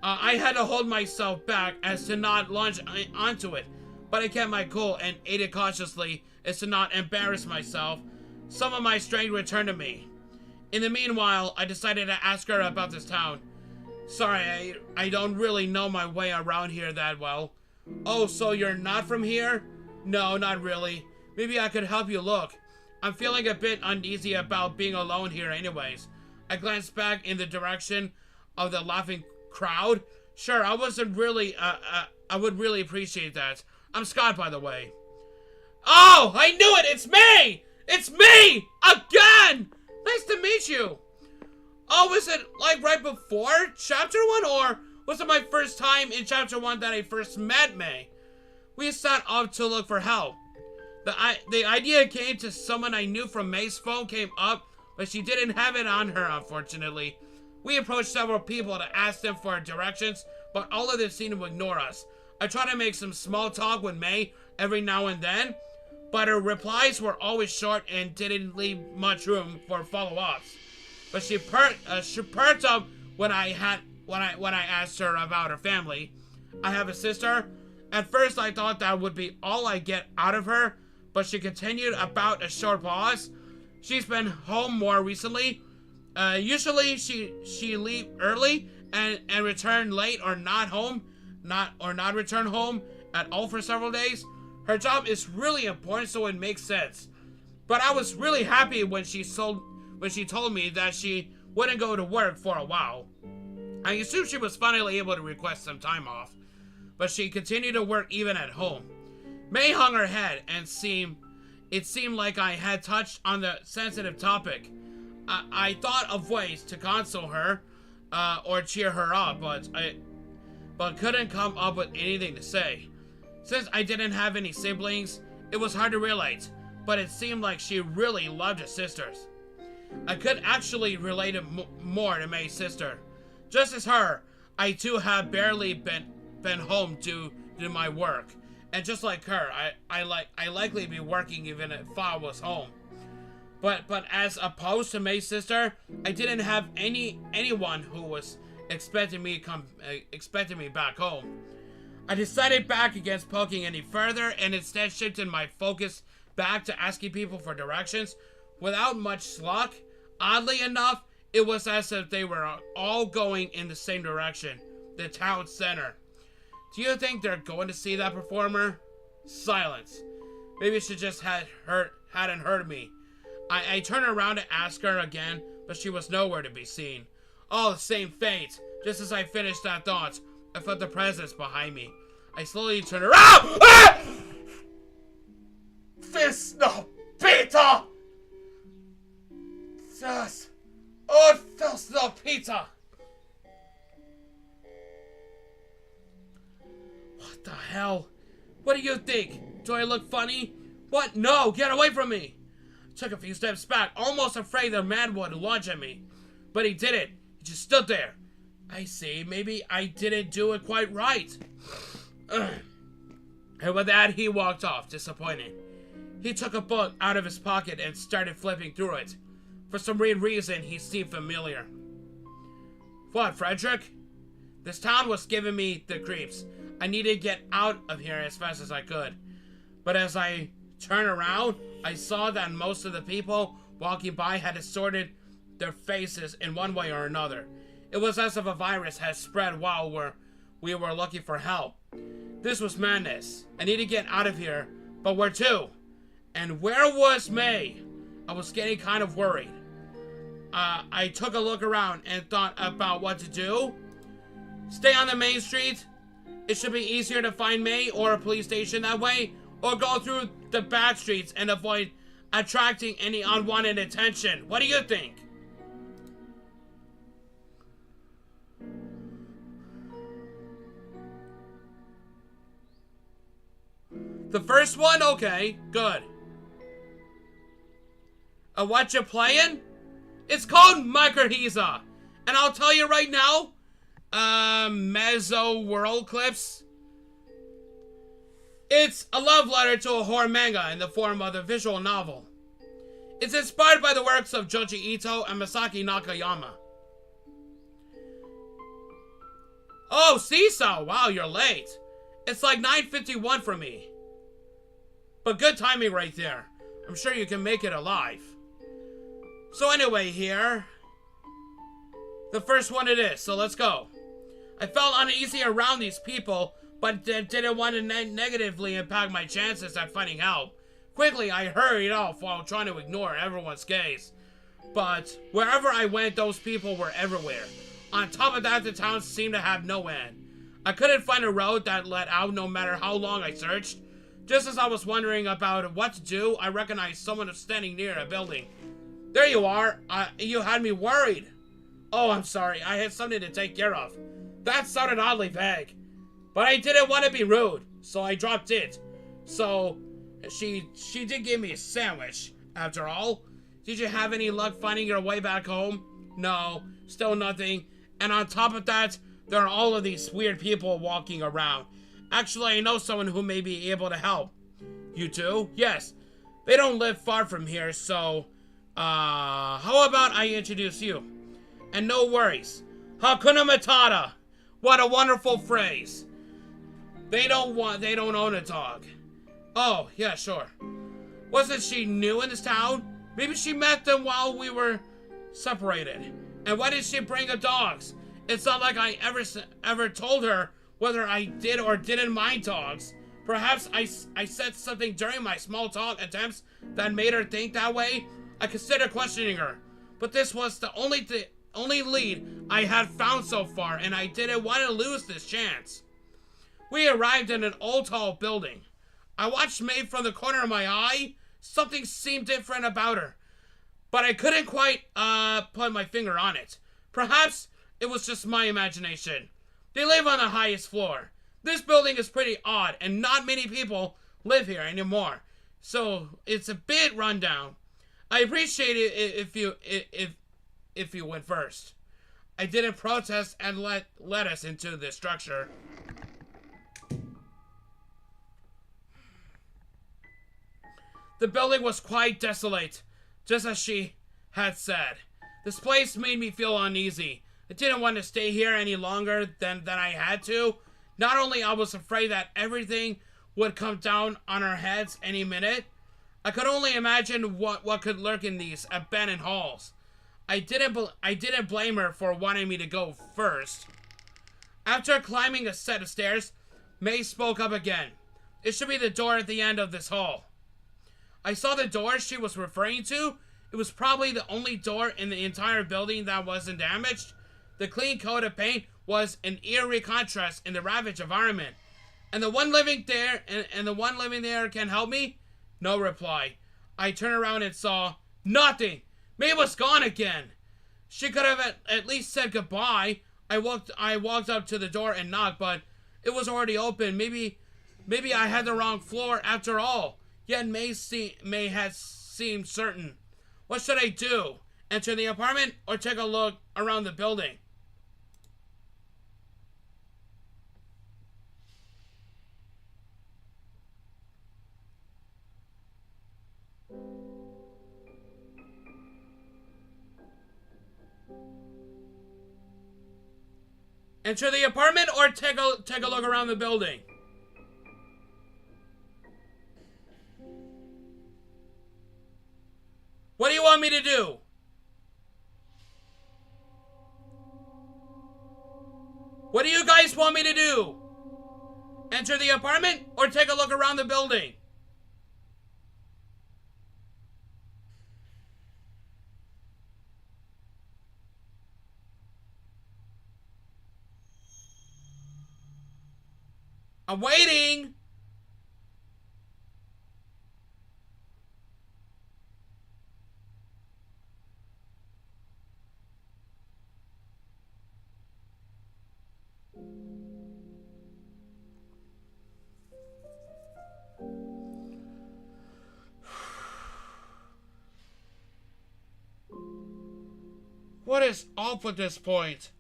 I had to hold myself back as to not lunge onto it, but I kept my cool and ate it cautiously as to not embarrass myself. Some of my strength returned to me. In the meanwhile, I decided to ask her about this town. Sorry, I don't really know my way around here that well. Oh, so you're not from here? No, not really. Maybe I could help you look. I'm feeling a bit uneasy about being alone here anyways. I glanced back in the direction of the laughing crowd. Sure, I wasn't really, I would really appreciate that. I'm Scott, by the way. Oh, I knew it! It's me! It's me! Again! Nice to meet you. Oh, was it like right before chapter 1, or was it my first time in chapter 1 that I first met May? We set off to look for help. The idea came to someone I knew from May's phone came up, but she didn't have it on her, unfortunately. We approached several people to ask them for directions, but all of them seemed to ignore us. I tried to make some small talk with May every now and then, but her replies were always short and didn't leave much room for follow-ups. But she perked up when I asked her about her family. I have a sister. At first I thought that would be all I get out of her, but she continued about a short pause. She's been home more recently. Usually she leave early and return late or not return home at all for several days. Her job is really important, so it makes sense. But I was really happy when she told me that she wouldn't go to work for a while. I assumed she was finally able to request some time off, but she continued to work even at home. May hung her head and it seemed like I had touched on the sensitive topic. I thought of ways to console her or cheer her up, but couldn't come up with anything to say. Since I didn't have any siblings, it was hard to relate, but it seemed like she really loved her sisters. I could actually relate it more to May's sister. Just as her, I too have barely been home due to my work. And just like her, I likely be working even if I was home. But as opposed to May's sister, I didn't have anyone who was expecting me back home. I decided back against poking any further and instead shifted my focus back to asking people for directions. Without much luck, oddly enough, it was as if they were all going in the same direction, the town center. Do you think they're going to see that performer? Silence. Maybe she just hadn't heard me. I turned around to ask her again, but she was nowhere to be seen. All the same fate. Just as I finished that thought, I felt the presence behind me. I slowly turned around. Ah! This no pizza! There's no pizza! What the hell? What do you think? Do I look funny? What? No! Get away from me! I took a few steps back, almost afraid the man would lunge at me. But he didn't. He just stood there. I see. Maybe I didn't do it quite right. And with that, he walked off, disappointed. He took a book out of his pocket and started flipping through it. For some weird reason, he seemed familiar. What, Frederick? This town was giving me the creeps. I needed to get out of here as fast as I could. But as I turned around, I saw that most of the people walking by had distorted their faces in one way or another. It was as if a virus had spread while we were looking for help. This was madness. I need to get out of here, but where to? And where was May? I was getting kind of worried. I took a look around and thought about what to do. Stay on the main street. It should be easier to find May or a police station that way, or go through the back streets and avoid attracting any unwanted attention. What do you think? The first one? Okay, good. What you playing? It's called Mycorrhiza. And I'll tell you right now, Mezzo World Clips. It's a love letter to a horror manga in the form of a visual novel. It's inspired by the works of Junji and Masaaki Nakayama. Oh, Seesaw! Wow, you're late. It's like 9:51 for me. But good timing right there. I'm sure you can make it alive. So anyway, here. The first one it is, so let's go. I felt uneasy around these people, but didn't want to negatively impact my chances at finding help. Quickly, I hurried off while trying to ignore everyone's gaze. But wherever I went, those people were everywhere. On top of that, the town seemed to have no end. I couldn't find a road that led out no matter how long I searched. Just as I was wondering about what to do, I recognized someone standing near a building. There you are. You had me worried. Oh, I'm sorry. I had something to take care of. That sounded oddly vague. But I didn't want to be rude, so I dropped it. So, she did give me a sandwich, after all. Did you have any luck finding your way back home? No, still nothing. And on top of that, there are all of these weird people walking around. Actually, I know someone who may be able to help. You do? Yes. They don't live far from here, so... how about I introduce you? And no worries. Hakuna Matata. What a wonderful phrase. They don't own a dog. Oh, yeah, sure. Wasn't she new in this town? Maybe she met them while we were separated. And why did she bring up dogs? It's not like I ever told her whether I did or didn't mind dogs. Perhaps I said something during my small talk attempts that made her think that way. I considered questioning her, but this was the only lead I had found so far, and I didn't want to lose this chance. We arrived in an old tall building. I watched May from the corner of my eye. Something seemed different about her, but I couldn't quite put my finger on it. Perhaps it was just my imagination. They live on the highest floor. This building is pretty odd, and not many people live here anymore, so it's a bit run down. I appreciate it if you went first. I didn't protest and let us into the structure. The building was quite desolate, just as she had said. This place made me feel uneasy. I didn't want to stay here any longer than I had to. Not only I was afraid that everything would come down on our heads any minute, I could only imagine what could lurk in these abandoned halls. I didn't blame her for wanting me to go first. After climbing a set of stairs, May spoke up again. It should be the door at the end of this hall. I saw the door she was referring to. It was probably the only door in the entire building that wasn't damaged. The clean coat of paint was an eerie contrast in the ravaged environment. And the one living there, and the one living there can help me? No reply. I turned around and saw nothing. May was gone again. She could have at least said goodbye. I walked up to the door and knocked, but it was already open. Maybe I had the wrong floor after all. Yet May had seemed certain. What should I do? Enter the apartment or take a look around the building? Enter the apartment or take a look around the building? What do you want me to do? What do you guys want me to do? Enter the apartment or take a look around the building? I'm waiting. What is up at this point?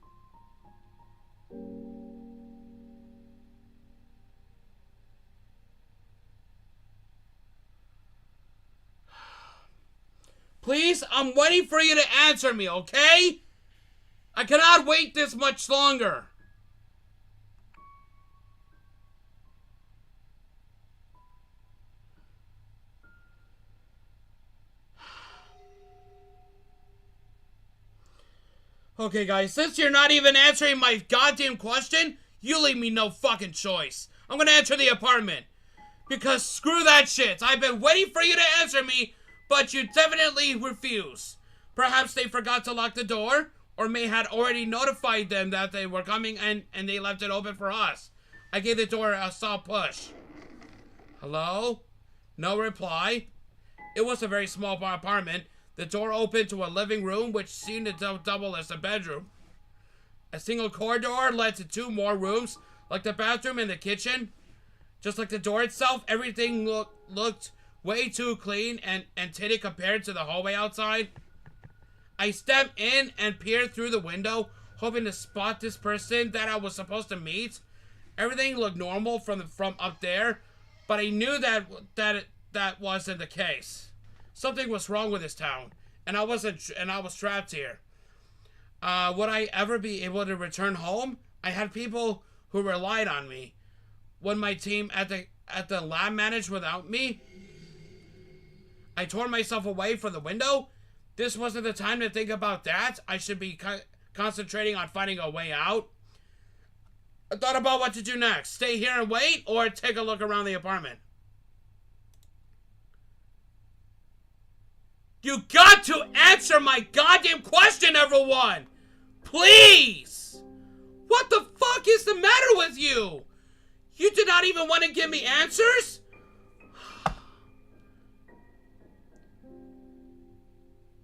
Please, I'm waiting for you to answer me, okay? I cannot wait this much longer. Okay, guys, since you're not even answering my goddamn question, you leave me no fucking choice. I'm gonna enter the apartment. Because screw that shit. I've been waiting for you to answer me, but you definitely refuse. Perhaps they forgot to lock the door, or May had already notified them that they were coming and they left it open for us. I gave the door a soft push. Hello? No reply. It was a very small apartment. The door opened to a living room, which seemed to double as a bedroom. A single corridor led to two more rooms, like the bathroom and the kitchen. Just like the door itself, everything looked way too clean and tinted compared to the hallway outside. I stepped in and peered through the window, hoping to spot this person that I was supposed to meet. Everything looked normal from up there, but I knew that wasn't the case. Something was wrong with this town, and I was trapped here. Would I ever be able to return home? I had people who relied on me. Would my team at the lab manage without me? I tore myself away from the window. This wasn't the time to think about that. I should be concentrating on finding a way out. I thought about what to do next. Stay here and wait, or take a look around the apartment. You got to answer my goddamn question, everyone! Please! What the fuck is the matter with you? You did not even want to give me answers?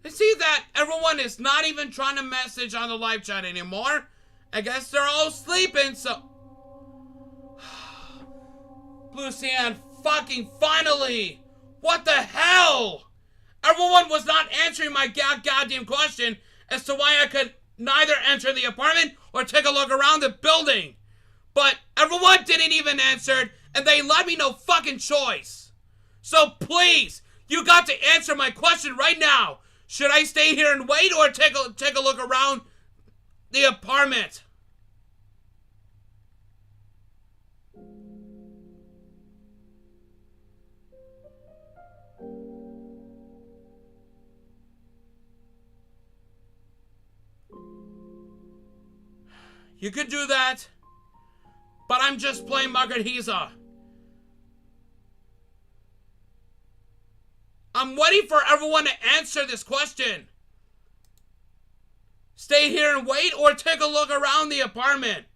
I see that everyone is not even trying to message on the live chat anymore. I guess they're all sleeping, so... Blue Sand, fucking finally! What the hell? Everyone was not answering my goddamn question as to why I could neither enter the apartment or take a look around the building. But everyone didn't even answer, and they left me no fucking choice. So please, you got to answer my question right now. Should I stay here and wait or take a look around the apartment? You could do that, but I'm just playing Mycorrhiza. I'm waiting for everyone to answer this question. Stay here and wait or take a look around the apartment.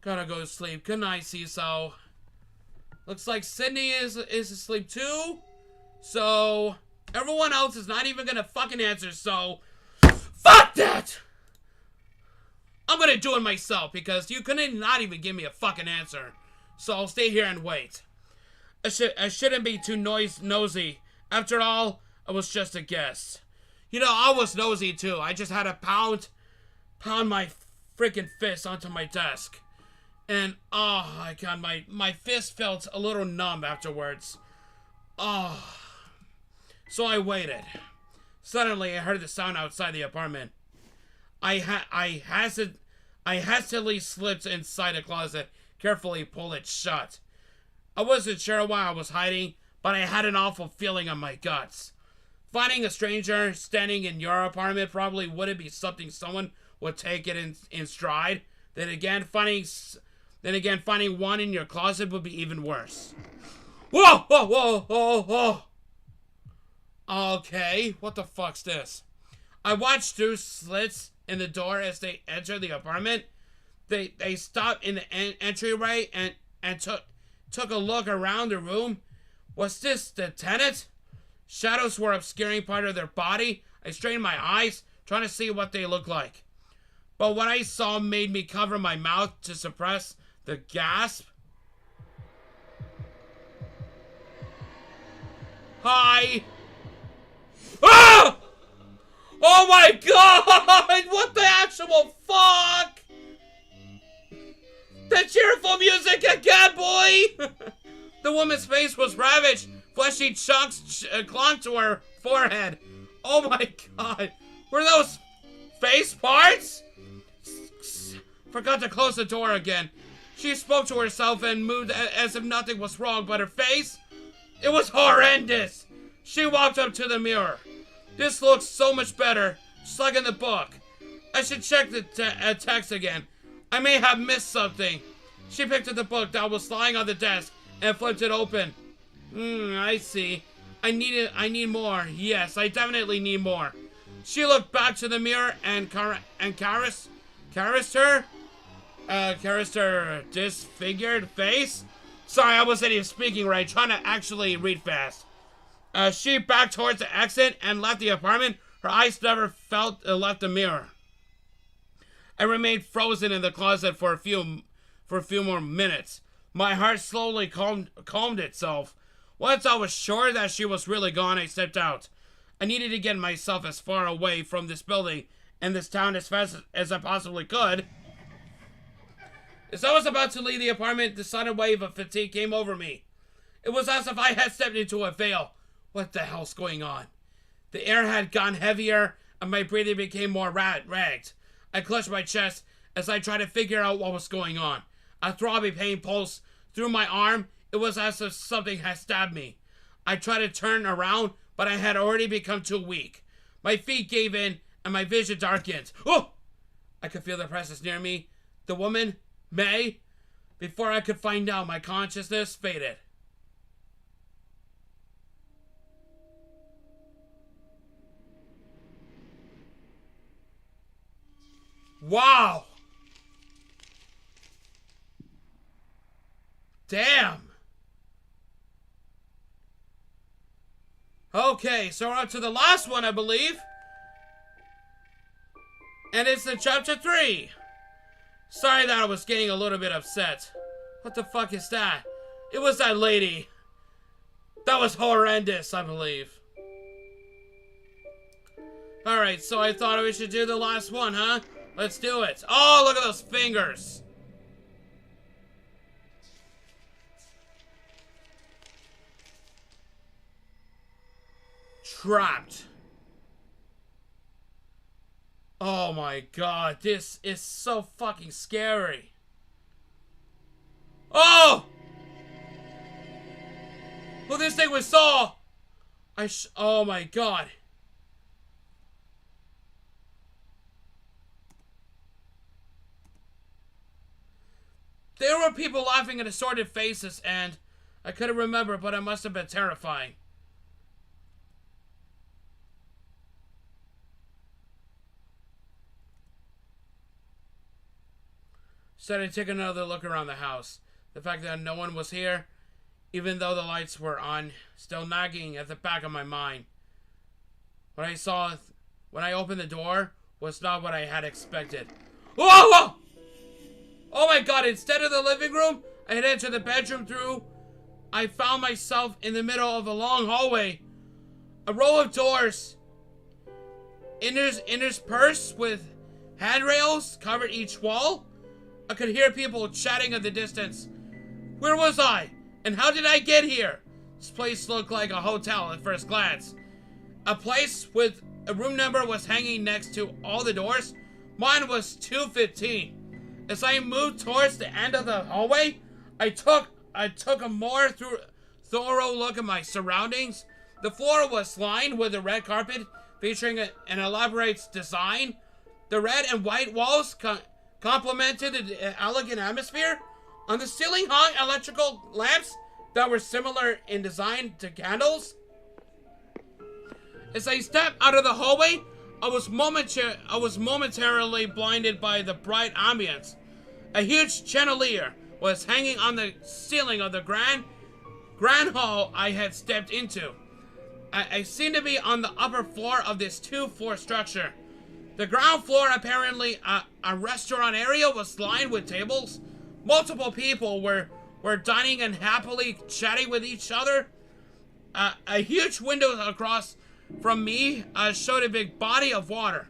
Gotta go to sleep. Good night, Seesaw. Looks like Sydney is asleep too. So everyone else is not even gonna fucking answer, so fuck that! I'm gonna do it myself because you couldn't not even give me a fucking answer. So I'll stay here and wait. I shouldn't be too nosy. After all, I was just a guest. You know, I was nosy too. I just had to pound my freaking fist onto my desk. And, oh my god, my fist felt a little numb afterwards. Oh. So I waited. Suddenly, I heard the sound outside the apartment. I hastily slipped inside a closet, carefully pulled it shut. I wasn't sure why I was hiding, but I had an awful feeling in my guts. Finding a stranger standing in your apartment probably wouldn't be something someone would take it in stride. Then again, finding one in your closet would be even worse. Whoa, whoa, whoa, whoa, whoa. Okay, what the fuck's this? I watched through slits in the door as they entered the apartment. They stopped in the entryway and took a look around the room. Was this the tenant? Shadows were obscuring part of their body. I strained my eyes, trying to see what they looked like. But what I saw made me cover my mouth to suppress the gasp. Hi! Ah! Oh my god! What the actual fuck? The cheerful music again, boy! The woman's face was ravaged. Fleshy chunks clung to her forehead. Oh my god. Were those face parts? Forgot to close the door again. She spoke to herself and moved as if nothing was wrong, but her face? It was horrendous. She walked up to the mirror. This looks so much better, just like in the book. I should check the text again. I may have missed something. She picked up the book that was lying on the desk and flipped it open. I see. I need more. Yes, I definitely need more. She looked back to the mirror and caressed her disfigured face. Sorry, I wasn't even speaking right. Trying to actually read fast. She backed towards the exit and left the apartment. Her eyes never left the mirror. I remained frozen in the closet for a few more minutes. My heart slowly calmed itself. Once I was sure that she was really gone, I stepped out. I needed to get myself as far away from this building and this town as fast as I possibly could. As I was about to leave the apartment, the sudden wave of fatigue came over me. It was as if I had stepped into a veil. What the hell's going on? The air had gotten heavier and my breathing became more ragged. I clutched my chest as I tried to figure out what was going on. A throbbing pain pulsed through my arm. It was as if something had stabbed me. I tried to turn around, but I had already become too weak. My feet gave in and my vision darkened. Oh! I could feel the presence near me. The woman, May. Before I could find out, my consciousness faded. Wow! Damn! Okay, so we're on to the last one, I believe. And it's in chapter 3. Sorry that I was getting a little bit upset. What the fuck is that? It was that lady. That was horrendous, I believe. Alright, so I thought we should do the last one, huh? Let's do it. Oh, look at those fingers. Trapped. Oh my god, this is so fucking scary. Oh! Well, this thing was so... oh my god. There were people laughing at assorted faces, and I couldn't remember, but it must have been terrifying. Started to take another look around the house. The fact that no one was here, even though the lights were on, still nagging at the back of my mind. What I saw when I opened the door was not what I had expected. Whoa! Whoa! Oh my god, instead of the living room, I had entered the bedroom through. I found myself in the middle of a long hallway. A row of doors. Interspersed with handrails covered each wall. I could hear people chatting at the distance. Where was I? And how did I get here? This place looked like a hotel at first glance. A place with a room number was hanging next to all the doors. Mine was 215. As I moved towards the end of the hallway, I took a more thorough look at my surroundings. The floor was lined with a red carpet featuring an elaborate design. The red and white walls complemented the elegant atmosphere. On the ceiling hung electrical lamps that were similar in design to candles. As I stepped out of the hallway, I was momentarily blinded by the bright ambience. A huge chandelier was hanging on the ceiling of the grand hall I had stepped into. I seemed to be on the upper floor of this two-floor structure. The ground floor, apparently a restaurant area, was lined with tables. Multiple people were dining and happily chatting with each other. A huge window across from me showed a big body of water.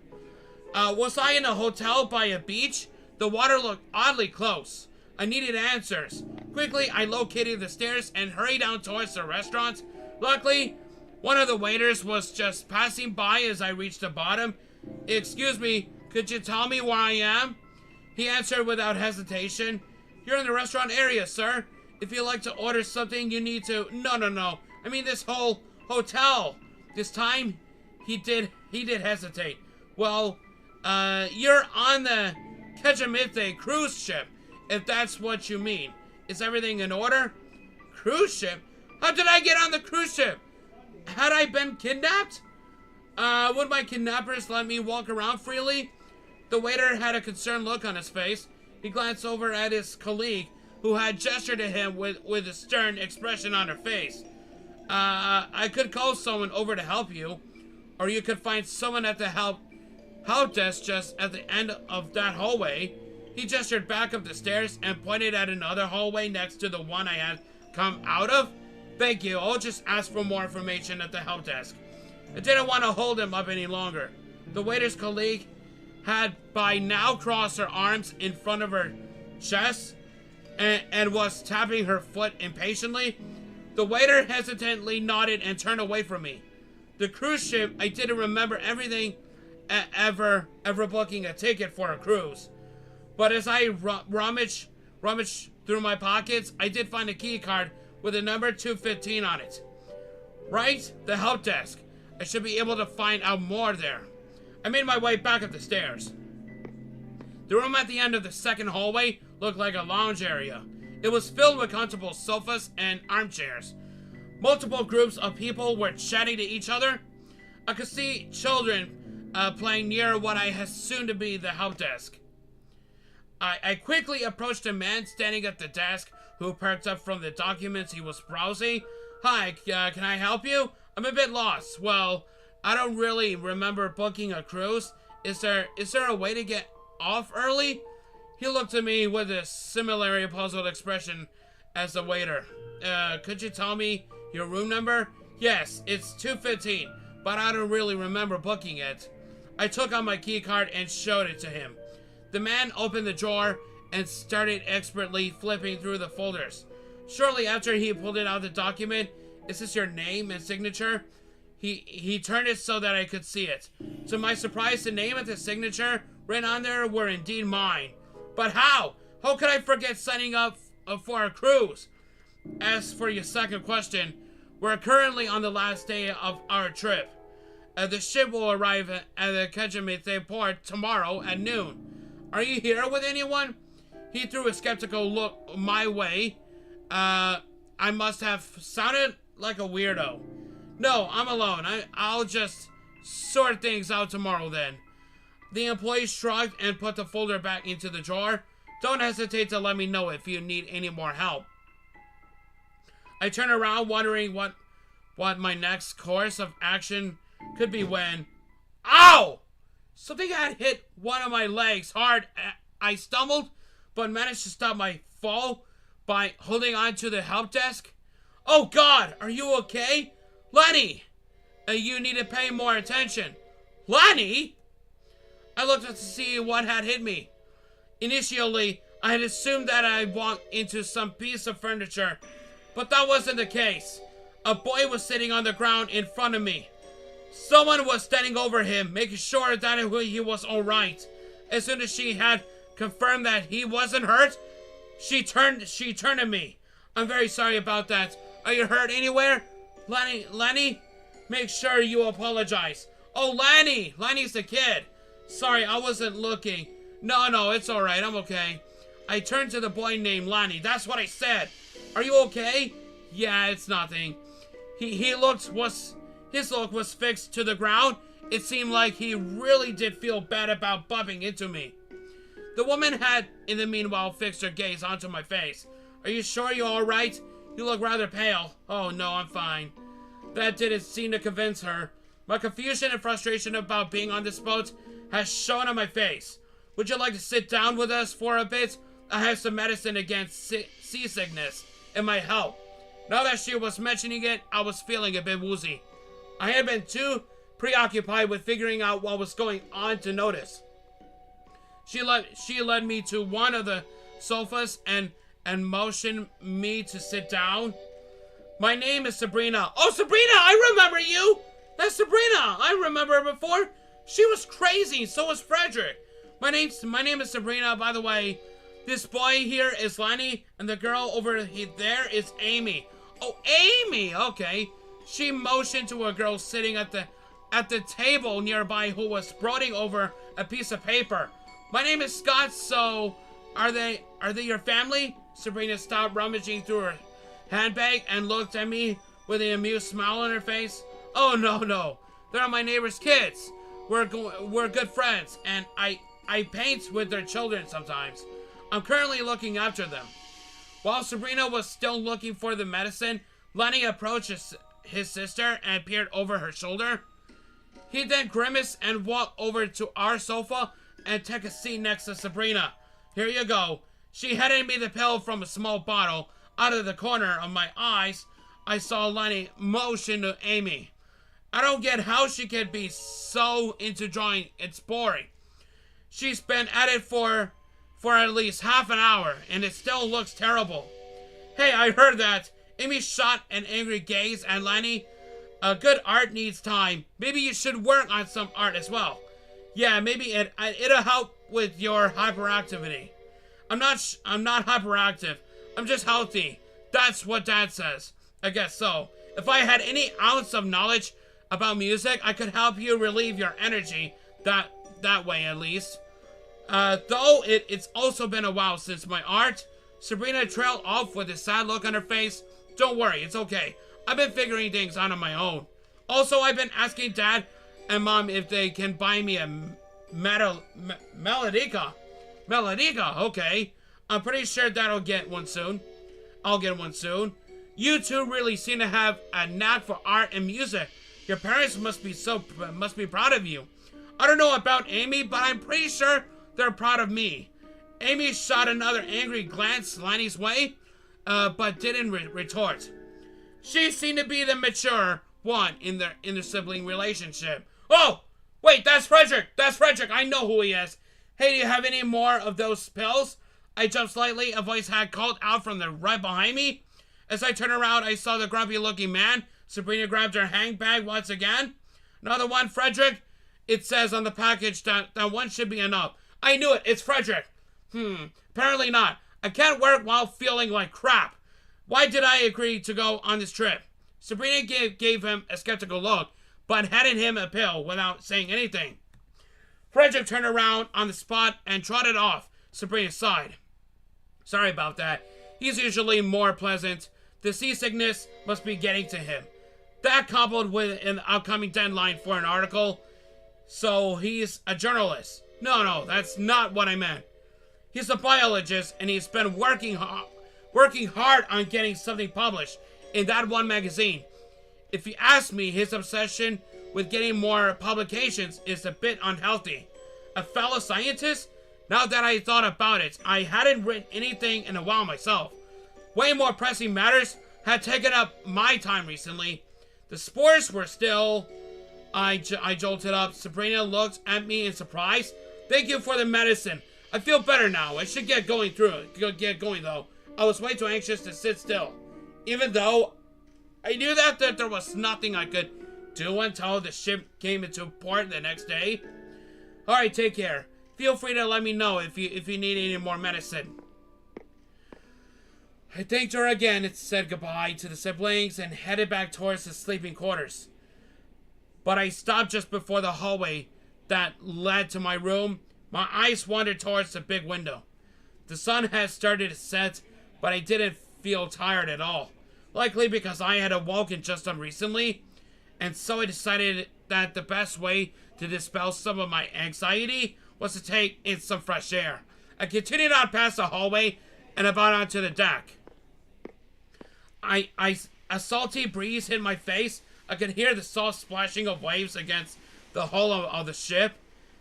Was I in a hotel by a beach? The water looked oddly close. I needed answers. Quickly, I located the stairs and hurried down towards the restaurant. Luckily, one of the waiters was just passing by as I reached the bottom. Excuse me, could you tell me where I am? He answered without hesitation. You're in the restaurant area, sir. If you'd like to order something, you need to... No. I mean this whole hotel. This time, he did hesitate. Well, you're on the Kejamithe cruise ship, if that's what you mean. Is everything in order? Cruise ship? How did I get on the cruise ship? Had I been kidnapped? Would my kidnappers let me walk around freely? The waiter had a concerned look on his face. He glanced over at his colleague, who had gestured to him with a stern expression on her face. I could call someone over to help you, or you could find someone at the help desk just at the end of that hallway. He gestured back up the stairs and pointed at another hallway next to the one I had come out of. Thank you, I'll just ask for more information at the help desk. I didn't want to hold him up any longer. The waiter's colleague had by now crossed her arms in front of her chest and was tapping her foot impatiently. The waiter hesitantly nodded and turned away from me. The cruise ship, I didn't remember everything ever booking a ticket for a cruise. But as I rummaged through my pockets, I did find a key card with a number 215 on it. Right? The help desk. I should be able to find out more there. I made my way back up the stairs. The room at the end of the second hallway looked like a lounge area. It was filled with comfortable sofas and armchairs. Multiple groups of people were chatting to each other. I could see children playing near what I assumed to be the help desk. I quickly approached a man standing at the desk who perked up from the documents he was browsing. Hi, can I help you? I'm a bit lost. Well, I don't really remember booking a cruise. Is there a way to get off early? He looked at me with a similarly puzzled expression as the waiter. Could you tell me your room number? Yes, it's 215, but I don't really remember booking it. I took out my key card and showed it to him. The man opened the drawer and started expertly flipping through the folders. Shortly after he pulled out the document, "Is this your name and signature?" He turned it so that I could see it. To my surprise, the name and the signature written on there were indeed mine. But how? How could I forget signing up for a cruise? As for your second question, we're currently on the last day of our trip. The ship will arrive at the Kajimete port tomorrow at noon. Are you here with anyone? He threw a skeptical look my way. I must have sounded like a weirdo. No, I'm alone. I'll just sort things out tomorrow then. The employee shrugged and put the folder back into the drawer. Don't hesitate to let me know if you need any more help. I turned around wondering what my next course of action could be when... Ow! Something had hit one of my legs hard. I stumbled, but managed to stop my fall by holding on to the help desk. Oh God, are you okay? Lenny! You need to pay more attention. Lenny? I looked up to see what had hit me. Initially, I had assumed that I walked into some piece of furniture, but that wasn't the case. A boy was sitting on the ground in front of me. Someone was standing over him, making sure that he was alright. As soon as she had confirmed that he wasn't hurt, she turned to me. I'm very sorry about that. Are you hurt anywhere? Lenny? Make sure you apologize. Oh, Lenny! Lenny's the kid. Sorry, I wasn't looking. No, it's alright. I'm okay. I turned to the boy named Lenny. That's what I said. Are you okay? Yeah, it's nothing. His look was fixed to the ground. It seemed like he really did feel bad about bumping into me. The woman had, in the meanwhile, fixed her gaze onto my face. Are you sure you're alright? You look rather pale. Oh, no, I'm fine. That didn't seem to convince her. My confusion and frustration about being on this boat has shown on my face. Would you like to sit down with us for a bit? I have some medicine against seasickness. It might help. Now that she was mentioning it, I was feeling a bit woozy. I had been too preoccupied with figuring out what was going on to notice. She led me to one of the sofas and motioned me to sit down. My name is Sabrina. Oh, Sabrina, I remember you. That's Sabrina. I remember her before. She was crazy. So was Frederick. My name is Sabrina, by the way. This boy here is Lenny, and the girl over there is Amy. Oh, Amy. Okay. She motioned to a girl sitting at the table nearby who was brooding over a piece of paper. My name is Scott. So, are they your family? Sabrina stopped rummaging through her handbag and looked at me with an amused smile on her face. Oh, no. They're my neighbor's kids. We're good friends, and I paint with their children sometimes. I'm currently looking after them. While Sabrina was still looking for the medicine, Lenny approached his sister and peered over her shoulder. He then grimaced and walked over to our sofa and took a seat next to Sabrina. Here you go. She handed me the pill from a small bottle. Out of the corner of my eyes, I saw Lenny motion to Amy. I don't get how she could be so into drawing. It's boring. She's been at it for at least half an hour, and it still looks terrible. Hey, I heard that. Amy shot an angry gaze at Lenny. Good art needs time. Maybe you should work on some art as well. Yeah, maybe it'll help with your hyperactivity. I'm not hyperactive. I'm just healthy. That's what Dad says. I guess so. If I had any ounce of knowledge about music, I could help you relieve your energy. That way, at least. Though it's also been a while since my art. Sabrina trailed off with a sad look on her face. Don't worry, it's okay. I've been figuring things out on my own. Also, I've been asking Dad and Mom if they can buy me a melodica. Melodica, okay. I'm pretty sure I'll get one soon. You two really seem to have a knack for art and music. Your parents must be proud of you. I don't know about Amy, but I'm pretty sure they're proud of me. Amy shot another angry glance Lenny's way. but didn't retort. She seemed to be the mature one in their sibling relationship. Oh, wait, that's Frederick. That's Frederick. I know who he is. Hey, do you have any more of those pills? I jumped slightly. A voice had called out from the right behind me. As I turned around, I saw the grumpy-looking man. Sabrina grabbed her handbag once again. Another one, Frederick. It says on the package that one should be enough. I knew it. It's Frederick. Apparently not. I can't work while feeling like crap. Why did I agree to go on this trip? Sabrina gave him a skeptical look, but handed him a pill without saying anything. Frederick turned around on the spot and trotted off Sabrina's side. Sorry about that. He's usually more pleasant. The seasickness must be getting to him. That coupled with an upcoming deadline for an article. So he's a journalist. No, that's not what I meant. He's a biologist and he's been working hard on getting something published in that one magazine. If you ask me, his obsession with getting more publications is a bit unhealthy. A fellow scientist? Now that I thought about it, I hadn't written anything in a while myself. Way more pressing matters had taken up my time recently. The spores were still... I jolted up. Sabrina looked at me in surprise. Thank you for the medicine. I feel better now. I should get going though. I was way too anxious to sit still. Even though I knew that there was nothing I could do until the ship came into port the next day. Alright, take care. Feel free to let me know if you need any more medicine. I thanked her again and said goodbye to the siblings and headed back towards the sleeping quarters. But I stopped just before the hallway that led to my room. My eyes wandered towards the big window. The sun had started to set, but I didn't feel tired at all. Likely because I had awoken just recently, and so I decided that the best way to dispel some of my anxiety was to take in some fresh air. I continued on past the hallway and about onto the deck. A salty breeze hit my face. I could hear the soft splashing of waves against the hull of the ship.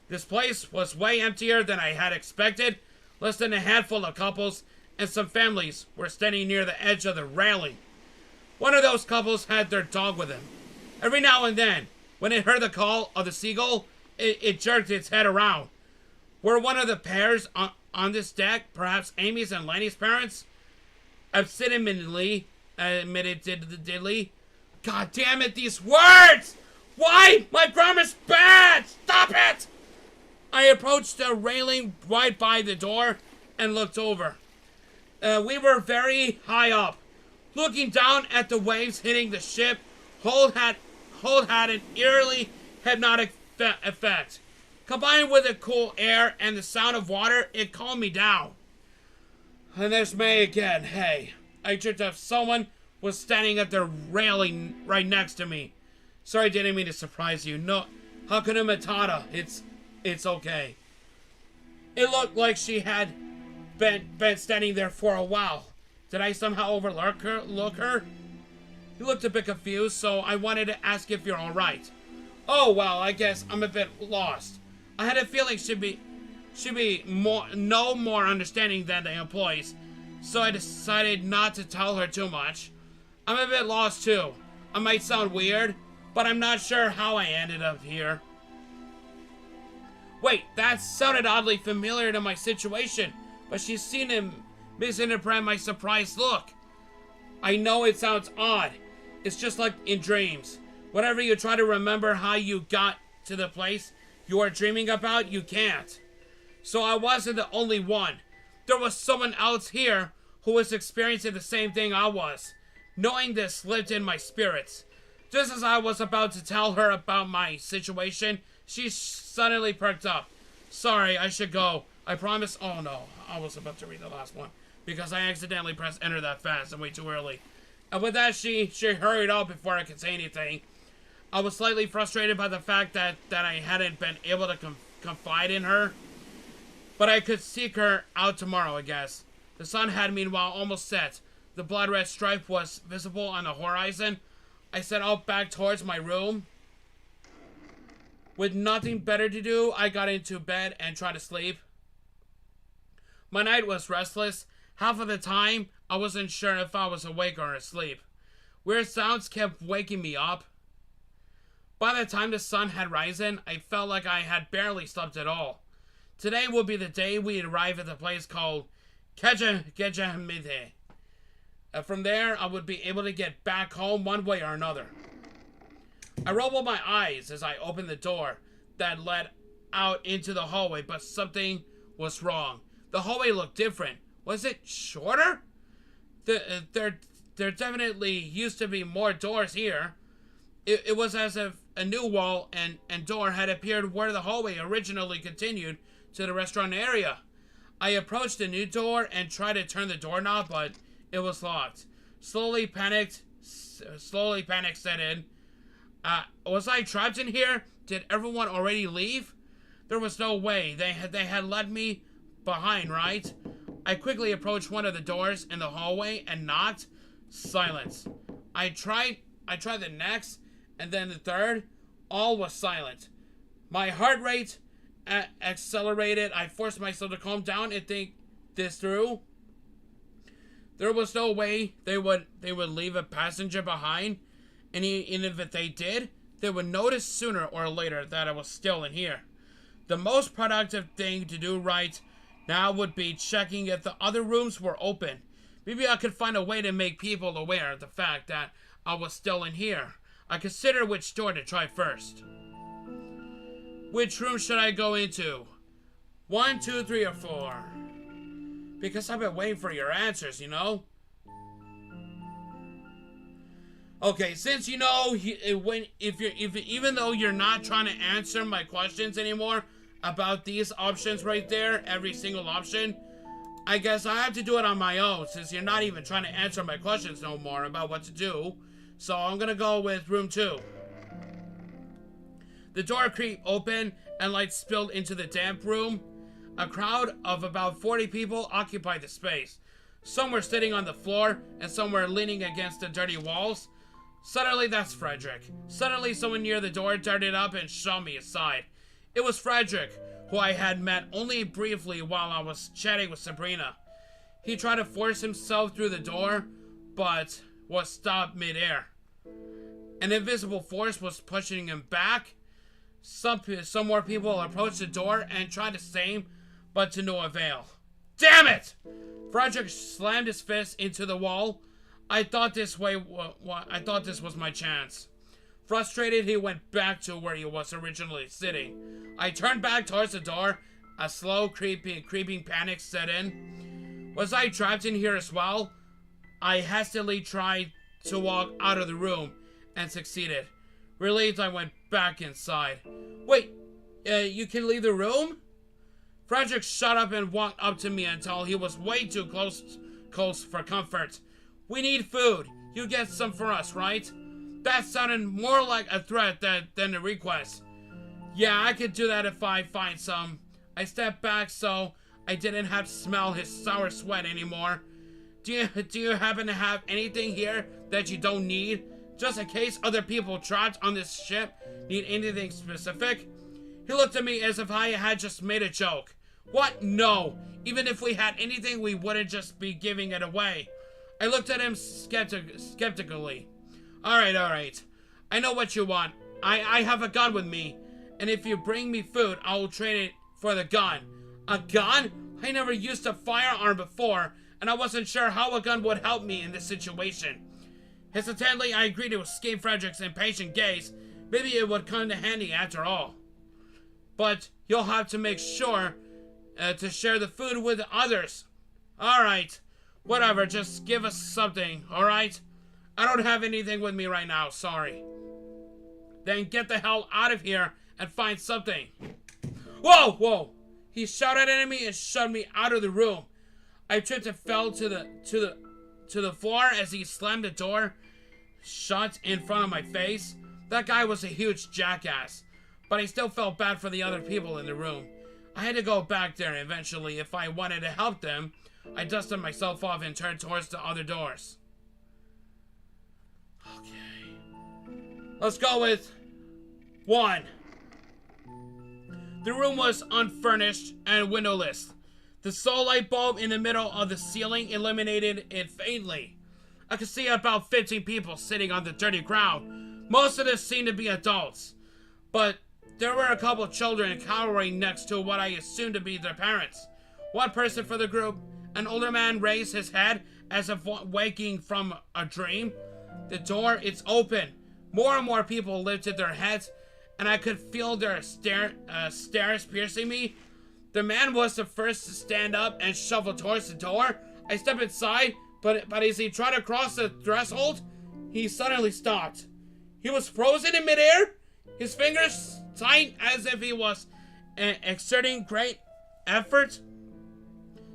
This place was way emptier than I had expected. Less than a handful of couples and some families were standing near the edge of the railing. One of those couples had their dog with him. Every now and then, when it heard the call of the seagull, it jerked its head around. Were one of the pairs on this deck, perhaps Amy's and Lenny's parents? Absentmindedly, admitted Diddley. God damn it, these words! Why? My grammar's bad! Stop it! I approached the railing right by the door and looked over. We were very high up. Looking down at the waves hitting the ship, Hold had an eerily hypnotic effect. Combined with the cool air and the sound of water, it calmed me down. And there's May again. Hey, I tripped up. Someone was standing at the railing right next to me. Sorry, didn't mean to surprise you. No, Hakuna Matata. It's okay. It looked like she had been standing there for a while. Did I somehow overlook her? You looked a bit confused, so I wanted to ask if you're alright. Oh, well, I guess I'm a bit lost. I had a feeling she'd be no more understanding than the employees, so I decided not to tell her too much. I'm a bit lost too. I might sound weird, but I'm not sure how I ended up here. Wait, that sounded oddly familiar to my situation, but she's seen him misinterpret my surprised look. I know it sounds odd. It's just like in dreams. Whenever you try to remember how you got to the place you are dreaming about, you can't. So I wasn't the only one. There was someone else here who was experiencing the same thing I was. Knowing this slipped in my spirits. Just as I was about to tell her about my situation, she suddenly perked up. Sorry, I should go. I promise. Oh no, I was about to read the last one because I accidentally pressed enter that fast and way too early. And with that, she hurried off before I could say anything. I was slightly frustrated by the fact that I hadn't been able to confide in her. But I could seek her out tomorrow, I guess. The sun had meanwhile almost set. The blood red stripe was visible on the horizon. I set out back towards my room. With nothing better to do, I got into bed and tried to sleep. My night was restless, Half of the time, I wasn't sure if I was awake or asleep. Weird sounds kept waking me up. By the time the sun had risen, I felt like I had barely slept at all. Today would be the day we'd arrive at the place called Kejamide. From there, I would be able to get back home one way or another. I rolled my eyes as I opened the door that led out into the hallway, but something was wrong. The hallway looked different. Was it shorter? There definitely used to be more doors here. It was as if a new wall and door had appeared where the hallway originally continued to the restaurant area. I approached the new door and tried to turn the doorknob, but it was locked. Slowly panic set in. Was I trapped in here? Did everyone already leave? There was no way. They had left me behind, right? I quickly approached one of the doors in the hallway and knocked. Silence. I tried the next, and then the third. All was silent. My heart rate accelerated. I forced myself to calm down and think this through. There was no way they would leave a passenger behind, and even if they did, they would notice sooner or later that I was still in here. The most productive thing to do right now would be checking if the other rooms were open. Maybe I could find a way to make people aware of the fact that I was still in here. I considered which door to try first. Which room should I go into? 1, 2, 3, or 4? Because I've been waiting for your answers, you know? Okay, since you know, even though you're not trying to answer my questions anymore about these options right there, every single option, I guess I have to do it on my own, since you're not even trying to answer my questions no more about what to do. So I'm gonna go with room 2. The door creaked open and light spilled into the damp room. A crowd of about 40 people occupied the space. Some were sitting on the floor and some were leaning against the dirty walls. Suddenly, that's Frederick. Suddenly, someone near the door darted up and shoved me aside. It was Frederick, who I had met only briefly while I was chatting with Sabrina. He tried to force himself through the door, but was stopped midair. An invisible force was pushing him back. Some more people approached the door and tried the same, but to no avail. Damn it! Frederick slammed his fist into the wall. I thought this was my chance. Frustrated, he went back to where he was originally sitting. I turned back towards the door. A slow, creeping panic set in. Was I trapped in here as well? I hastily tried to walk out of the room and succeeded. Relieved, I went back inside. Wait, you can leave the room? Frederick shut up and walked up to me until he was way too close for comfort. We need food. You get some for us, right? That sounded more like a threat than a request. Yeah, I could do that if I find some. I stepped back so I didn't have to smell his sour sweat anymore. Do you happen to have anything here that you don't need? Just in case other people trapped on this ship need anything specific? He looked at me as if I had just made a joke. What? No. Even if we had anything, we wouldn't just be giving it away. I looked at him skeptically. Alright. I know what you want. I have a gun with me. And if you bring me food, I will trade it for the gun. A gun? I never used a firearm before, and I wasn't sure how a gun would help me in this situation. Hesitantly, I agreed to escape Frederick's impatient gaze. Maybe it would come to handy after all. But you'll have to make sure to share the food with others. Alright. Whatever, just give us something, alright? I don't have anything with me right now, sorry. Then get the hell out of here and find something. Whoa! He shouted at me and shoved me out of the room. I tripped and fell to the floor as he slammed the door shut in front of my face. That guy was a huge jackass, but I still felt bad for the other people in the room. I had to go back there eventually if I wanted to help them. I dusted myself off and turned towards the other doors. Okay. Let's go with 1. The room was unfurnished and windowless. The sole light bulb in the middle of the ceiling illuminated it faintly. I could see about 15 people sitting on the dirty ground. Most of them seemed to be adults, but there were a couple children cowering next to what I assumed to be their parents. One person for the group, an older man, raised his head as if waking from a dream. The door, it's open. More and more people lifted their heads, and I could feel their stares piercing me. The man was the first to stand up and shuffle towards the door. I stepped inside, but as he tried to cross the threshold, he suddenly stopped. He was frozen in midair, his fingers tight as if he was exerting great effort.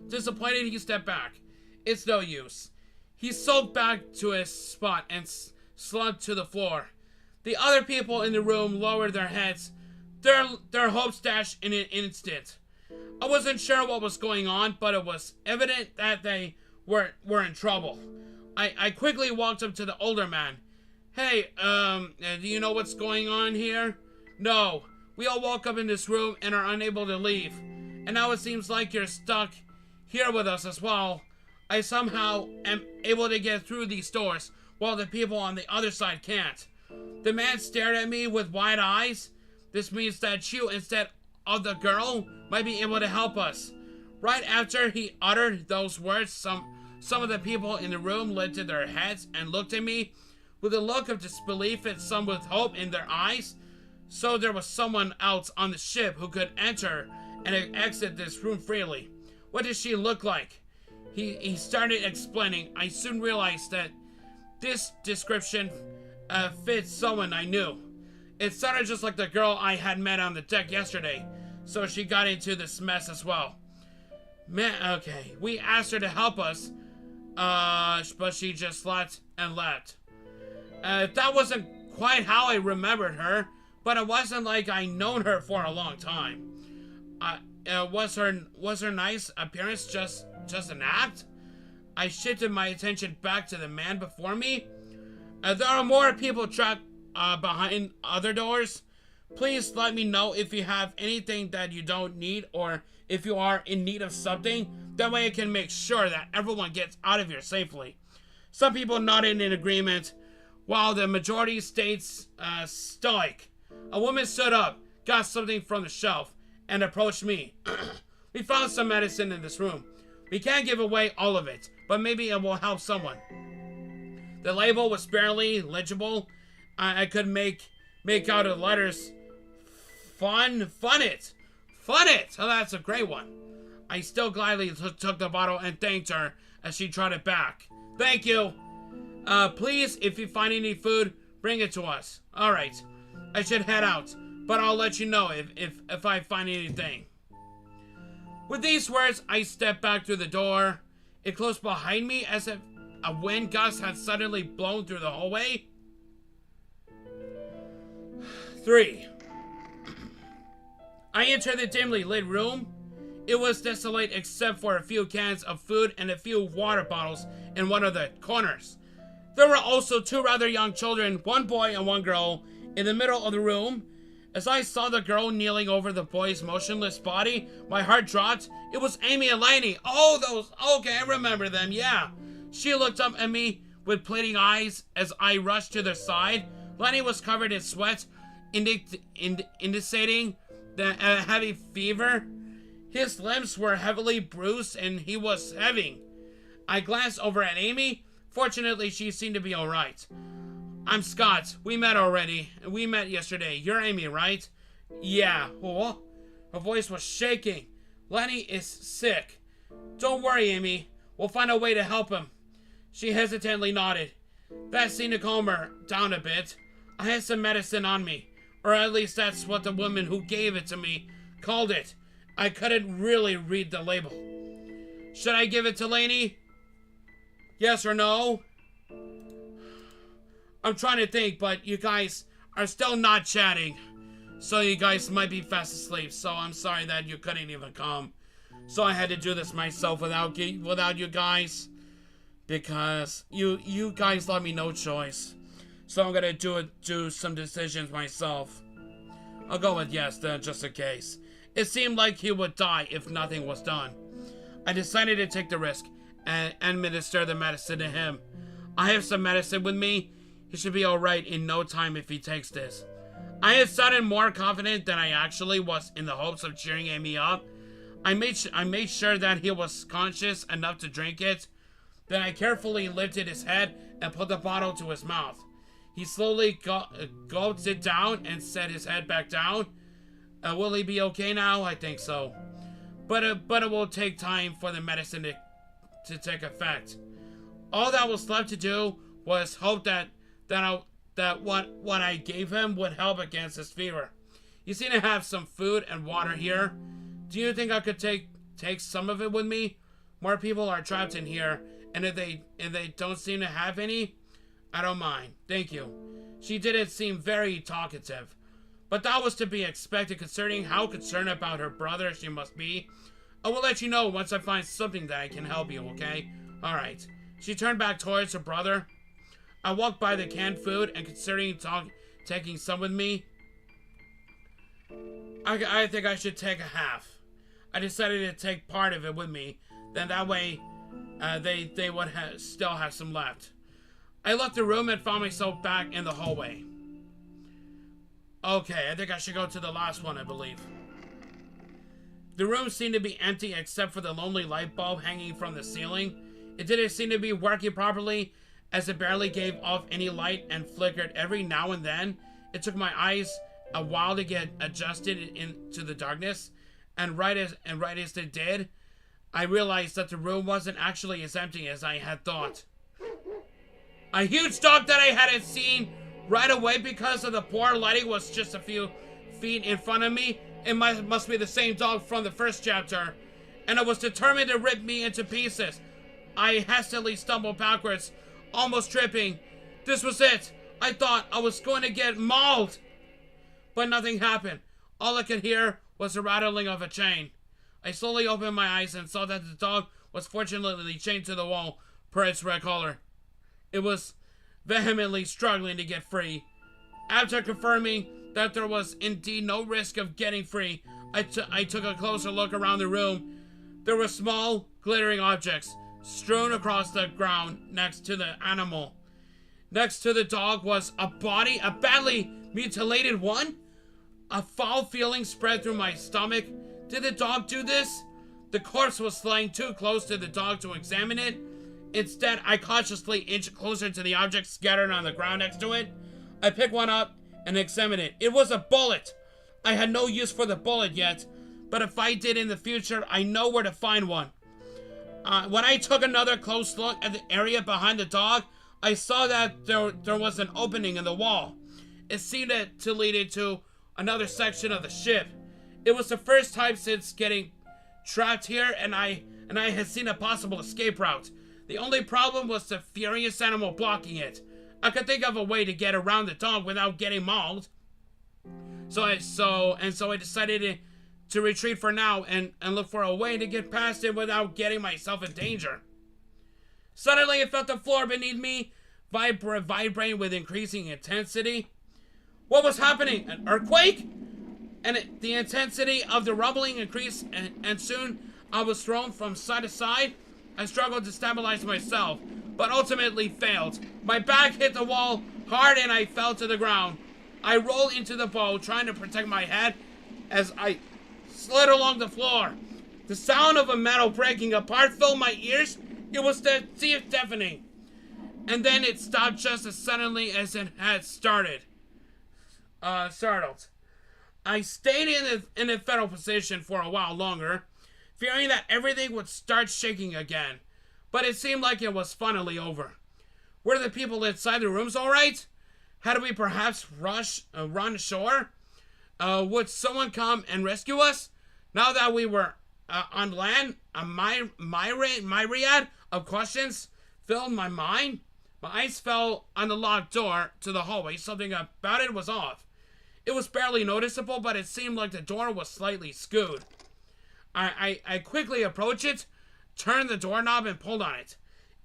Disappointed, he stepped back. It's no use. He sulked back to his spot and slumped to the floor. The other people in the room lowered their heads, their hopes dashed in an instant. I wasn't sure what was going on, but it was evident that they were in trouble. I quickly walked up to the older man. Hey, do you know what's going on here? No. We all woke up in this room and are unable to leave. And now it seems like you're stuck here with us as well. I somehow am able to get through these doors, while the people on the other side can't. The man stared at me with wide eyes. This means that you, instead of the girl, might be able to help us. Right after he uttered those words, some of the people in the room lifted their heads and looked at me with a look of disbelief and some with hope in their eyes. So there was someone else on the ship who could enter and exit this room freely. What did she look like? He started explaining. I soon realized that this description fits someone I knew. It sounded just like the girl I had met on the deck yesterday, so she got into this mess as well. Okay, we asked her to help us, but she just left and left. That wasn't quite how I remembered her, but it wasn't like I'd known her for a long time. Was her nice appearance just an act? I shifted my attention back to the man before me. There are more people trapped behind other doors. Please let me know if you have anything that you don't need, or if you are in need of something. That way I can make sure that everyone gets out of here safely. Some people nodded in agreement, while the majority stayed stoic. A woman stood up, got something from the shelf, and approached me. We found some medicine in this room. We can't give away all of it, but maybe it will help someone. The label was barely legible. I could make out the letters. Fun it. Oh, that's a great one. I still gladly took the bottle and thanked her as she trotted it back. Thank you. Please, if you find any food, bring it to us. All right. I should head out, but I'll let you know if I find anything. With these words, I stepped back through the door. It closed behind me as if a wind gust had suddenly blown through the hallway. 3. I entered the dimly lit room. It was desolate except for a few cans of food and a few water bottles in one of the corners. There were also 2 rather young children, one boy and one girl, in the middle of the room. As I saw the girl kneeling over the boy's motionless body, my heart dropped. It was Amy and Lainey. Oh, those. Okay, I remember them, yeah. She looked up at me with pleading eyes as I rushed to their side. Lainey was covered in sweat, indicating the heavy fever. His limbs were heavily bruised and he was heaving. I glanced over at Amy. Fortunately, she seemed to be alright. I'm Scott. We met already. We met yesterday. You're Amy, right? Yeah. Oh, her voice was shaking. Lenny is sick. Don't worry, Amy. We'll find a way to help him. She hesitantly nodded. That seemed to calm her down a bit. I had some medicine on me. Or at least that's what the woman who gave it to me called it. I couldn't really read the label. Should I give it to Lainey? Yes or no? I'm trying to think, but you guys are still not chatting. So you guys might be fast asleep. So I'm sorry that you couldn't even come. So I had to do this myself without you guys. Because you guys left me no choice. So I'm gonna do some decisions myself. I'll go with yes then, just in case. It seemed like he would die if nothing was done. I decided to take the risk and administer the medicine to him. I have some medicine with me. He should be alright in no time if he takes this. I had sounded more confident than I actually was in the hopes of cheering me up. I made sure that he was conscious enough to drink it. Then I carefully lifted his head and put the bottle to his mouth. He slowly gulped it down and set his head back down. Will he be okay now? I think so. But it will take time for the medicine to take effect. All that was left to do was hope that what I gave him would help against his fever. You seem to have some food and water here. Do you think I could take some of it with me? More people are trapped in here, and if they don't seem to have any, I don't mind. Thank you. She didn't seem very talkative, but that was to be expected considering how concerned about her brother she must be. I will let you know once I find something that I can help you, okay? Alright. She turned back towards her brother. I walked by the canned food and considering taking some with me. I think I should take a half. I decided to take part of it with me. Then that way, they would still have some left. I left the room and found myself back in the hallway. Okay, I think I should go to the last one, I believe. The room seemed to be empty except for the lonely light bulb hanging from the ceiling. It didn't seem to be working properly as it barely gave off any light and flickered every now and then. It took my eyes a while to get adjusted into the darkness, and right as it did, I realized that the room wasn't actually as empty as I had thought. A huge dog that I hadn't seen right away because of the poor lighting was just a few feet in front of me. It must be the same dog from the first chapter, and it was determined to rip me into pieces. I hastily stumbled backwards, almost tripping. This was it. I thought I was going to get mauled. But nothing happened. All I could hear was the rattling of a chain. I slowly opened my eyes and saw that the dog was fortunately chained to the wall per its red collar. It was vehemently struggling to get free. After confirming that there was indeed no risk of getting free, I took a closer look around the room. There were small, glittering objects strewn across the ground next to the animal. Next to the dog was a body, a badly mutilated one. A foul feeling spread through my stomach. Did the dog do this? The corpse was laying too close to the dog to examine it. Instead, I cautiously inched closer to the object scattered on the ground next to it. I picked one up and examined it. It was a bullet. I had no use for the bullet yet, but if I did in the future, I know where to find one. When I took another close look at the area behind the dog, I saw that there was an opening in the wall. It seemed to lead into another section of the ship. It was the first time since getting trapped here, and I had seen a possible escape route. The only problem was the furious animal blocking it. I could think of a way to get around the dog without getting mauled. So I decided to retreat for now and look for a way to get past it without getting myself in danger. Suddenly, I felt the floor beneath me vibrating with increasing intensity. What was happening? An earthquake? And the intensity of the rumbling increased, and soon I was thrown from side to side. I struggled to stabilize myself, but ultimately failed. My back hit the wall hard and I fell to the ground. I rolled into the boat, trying to protect my head as I slid along the floor. The sound of a metal breaking apart filled my ears. It was deafening. And then it stopped just as suddenly as it had started. Startled. I stayed in the fetal position for a while longer, fearing that everything would start shaking again. But it seemed like it was finally over. Were the people inside the rooms alright? Had we perhaps run ashore? Would someone come and rescue us? Now that we were on land, a myriad of questions filled my mind. My eyes fell on the locked door to the hallway. Something about it was off. It was barely noticeable, but it seemed like the door was slightly skewed. I quickly approached it, turned the doorknob, and pulled on it.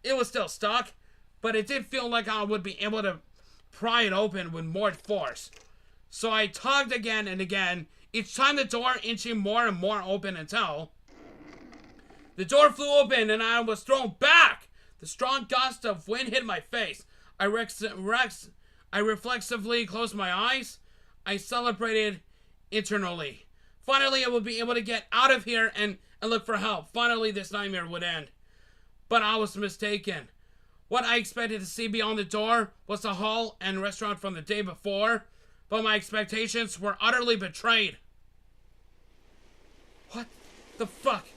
It was still stuck, but it did feel like I would be able to pry it open with more force. So I tugged again and again, each time the door inching more and more open until The door flew open and I was thrown back. The strong gust of wind hit my face. I reflexively closed my eyes. I celebrated internally. Finally, I would be able to get out of here and look for help. Finally, this nightmare would end. But I was mistaken. What I expected to see beyond the door was the hall and restaurant from the day before, but my expectations were utterly betrayed. What the fuck?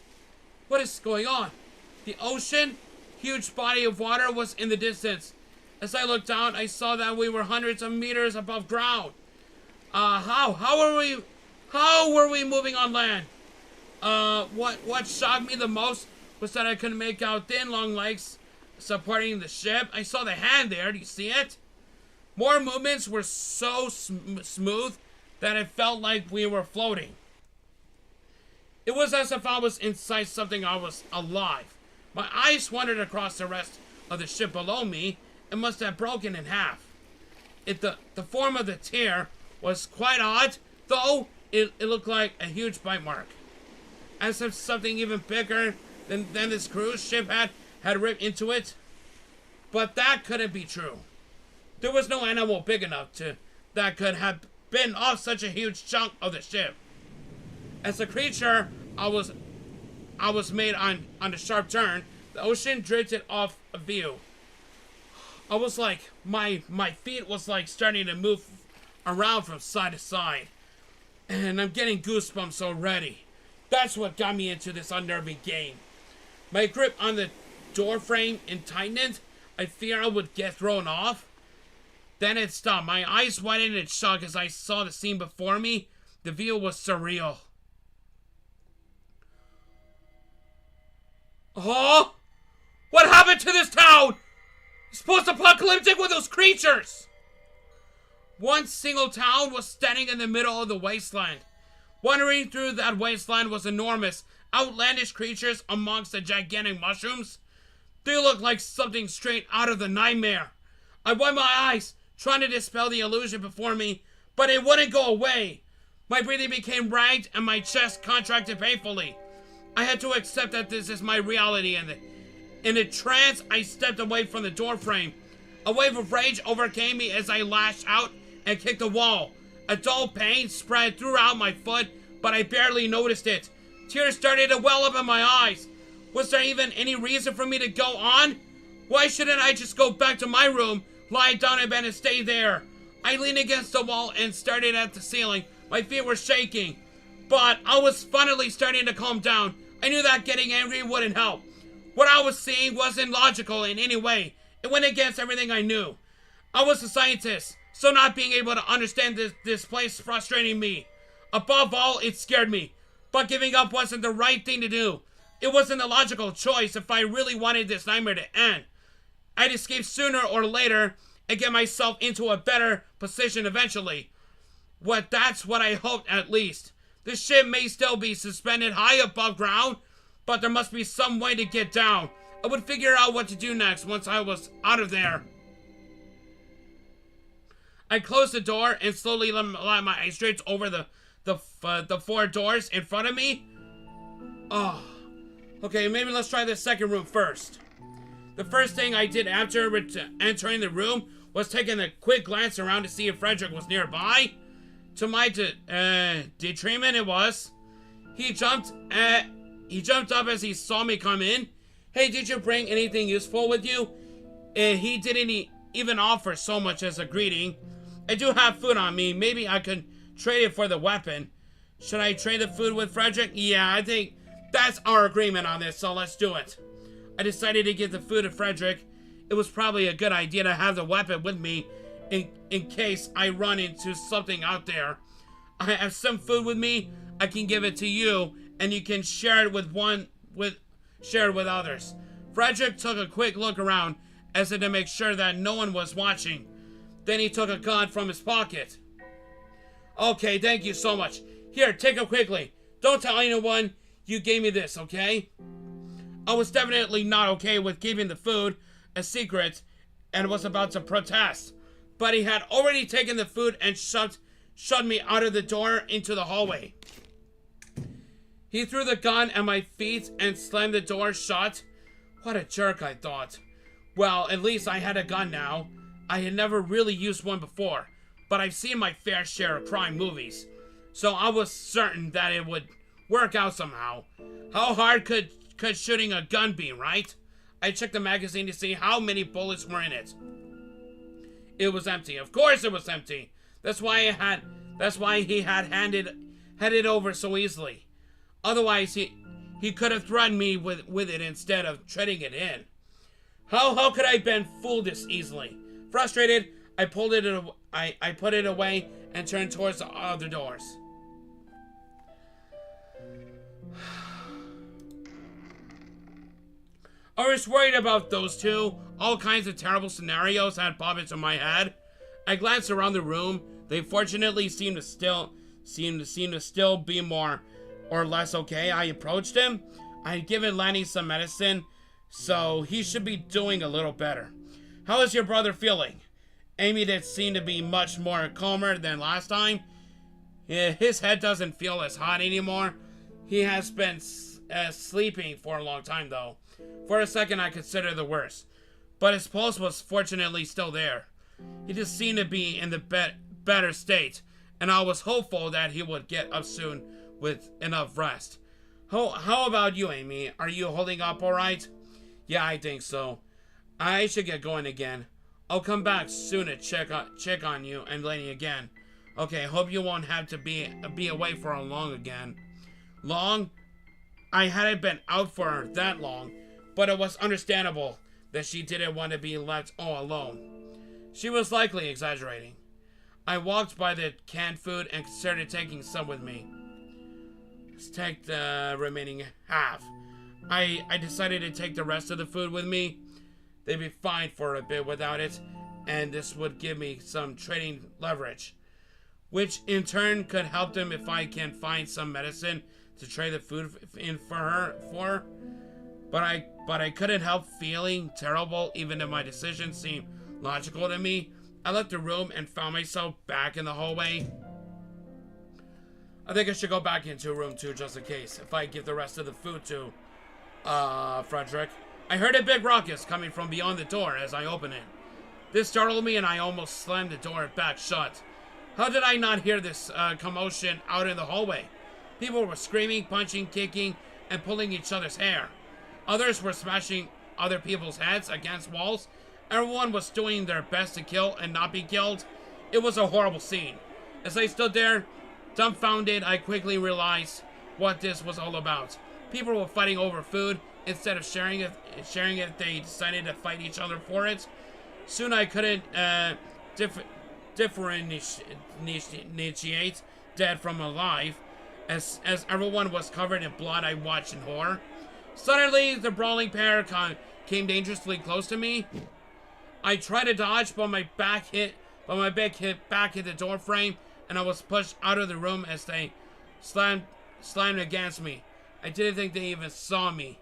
What is going on? The ocean, huge body of water, was in the distance. As I looked down, I saw that we were hundreds of meters above ground. How were we moving on land? What shocked me the most was that I couldn't make out thin, long legs supporting the ship. I saw the hand there. Do you see it? More movements were so smooth that it felt like we were floating. It was as if I was inside something. I was alive. My eyes wandered across the rest of the ship below me. It must have broken in half. The form of the tear was quite odd, though it looked like a huge bite mark. As if something even bigger than this cruise ship had ripped into it. But that couldn't be true. There was no animal big enough that could have been off such a huge chunk of the ship. As a creature, I was made on a sharp turn. The ocean drifted off a view. I was like, my feet was like starting to move around from side to side. And I'm getting goosebumps already. That's what got me into this unnerving game. My grip on the door frame tightened. I fear I would get thrown off. Then it stopped. My eyes widened in shock as I saw the scene before me. The view was surreal. Oh! What happened to this town? It's post-apocalyptic with those creatures! One single town was standing in the middle of the wasteland. Wandering through that wasteland was enormous, outlandish creatures amongst the gigantic mushrooms. They looked like something straight out of the nightmare. I wiped my eyes, trying to dispel the illusion before me, but it wouldn't go away. My breathing became ragged and my chest contracted painfully. I had to accept that this is my reality, and in a trance, I stepped away from the doorframe. A wave of rage overcame me as I lashed out and kicked the wall. A dull pain spread throughout my foot, but I barely noticed it. Tears started to well up in my eyes. Was there even any reason for me to go on? Why shouldn't I just go back to my room, lie down in bed and stay there? I leaned against the wall and stared at the ceiling. My feet were shaking, but I was finally starting to calm down. I knew that getting angry wouldn't help. What I was seeing wasn't logical in any way. It went against everything I knew. I was a scientist, so not being able to understand this place frustrating me. Above all, it scared me. But giving up wasn't the right thing to do. It wasn't a logical choice if I really wanted this nightmare to end. I'd escape sooner or later and get myself into a better position eventually. That's what I hoped, at least. The ship may still be suspended high above ground, but there must be some way to get down. I would figure out what to do next once I was out of there. I closed the door and slowly let my eyes drift over the four doors in front of me. Oh, okay, maybe let's try the second room first. The first thing I did after entering the room was taking a quick glance around to see if Frederick was nearby. To my detriment, it was. He jumped up as he saw me come in. Hey, did you bring anything useful with you? He didn't even offer so much as a greeting. I do have food on me. Maybe I could trade it for the weapon. Should I trade the food with Frederick? Yeah, I think that's our agreement on this, so let's do it. I decided to give the food to Frederick. It was probably a good idea to have the weapon with me in case I run into something out there. I have some food with me. I can give it to you, and you can share it with others. Frederick took a quick look around as if to make sure that no one was watching. Then he took a gun from his pocket. Okay, thank you so much. Here, take it quickly. Don't tell anyone you gave me this, okay? I was definitely not okay with keeping the food a secret and was about to protest. But he had already taken the food and shoved me out of the door into the hallway. He threw the gun at my feet and slammed the door shut. What a jerk, I thought. Well, at least I had a gun now. I had never really used one before, but I've seen my fair share of crime movies, so I was certain that it would work out somehow. How hard could shooting a gun be, right? I checked the magazine to see how many bullets were in it. It was empty. Of course it was empty. That's why he had handed it over so easily. Otherwise he could have threatened me with it instead of treading it in. How could I have been fooled this easily? Frustrated, I put it away and turned towards the other doors. I was worried about those two. All kinds of terrible scenarios had popped into my head. I glanced around the room. They fortunately seemed to still be more or less okay. I approached him. I had given Lanny some medicine, so he should be doing a little better. How is your brother feeling? Amy did seem to be much more calmer than last time. His head doesn't feel as hot anymore. He has been sleeping for a long time, though. For a second, I considered the worst, but his pulse was fortunately still there. He just seemed to be in the better state, and I was hopeful that he would get up soon with enough rest. How about you, Amy? Are you holding up all right? Yeah, I think so. I should get going again. I'll come back soon to check on you and Lenny again. Okay, hope you won't have to be away for a long again. Long? I hadn't been out for that long, but it was understandable that she didn't want to be left all alone. She was likely exaggerating. I walked by the canned food and considered taking some with me. Let's take the remaining half. I decided to take the rest of the food with me. They'd be fine for a bit without it, and this would give me some trading leverage, which in turn could help them if I can find some medicine to trade the food in for her. But I couldn't help feeling terrible, even if my decision seemed logical to me. I left the room and found myself back in the hallway. I think I should go back into room 2 just in case, if I give the rest of the food to Frederick. I heard a big ruckus coming from beyond the door as I opened it. This startled me and I almost slammed the door back shut. How did I not hear this commotion out in the hallway? People were screaming, punching, kicking, and pulling each other's hair. Others were smashing other people's heads against walls. Everyone was doing their best to kill and not be killed. It was a horrible scene. As I stood there, dumbfounded, I quickly realized what this was all about. People were fighting over food. Instead of sharing it, they decided to fight each other for it. Soon I couldn't differentiate dead from alive. As everyone was covered in blood, I watched in horror. Suddenly, the brawling pair came dangerously close to me. I tried to dodge, but my back hit the door frame, and I was pushed out of the room as they slammed against me. I didn't think they even saw me,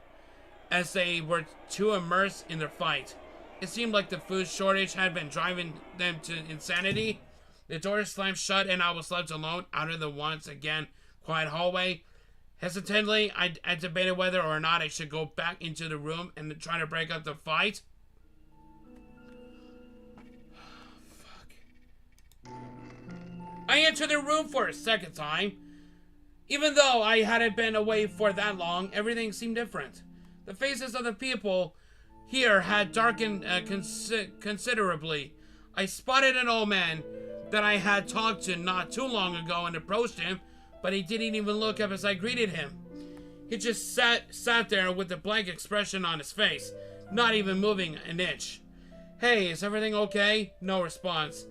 as they were too immersed in their fight. It seemed like the food shortage had been driving them to insanity. The door slammed shut, and I was left alone out of the once again quiet hallway. Hesitantly, I debated whether or not I should go back into the room and try to break up the fight. I entered the room for a second time. Even though I hadn't been away for that long, everything seemed different. The faces of the people here had darkened considerably. I spotted an old man that I had talked to not too long ago and approached him, but he didn't even look up as I greeted him. He just sat there with a blank expression on his face, not even moving an inch. Hey, is everything okay? No response.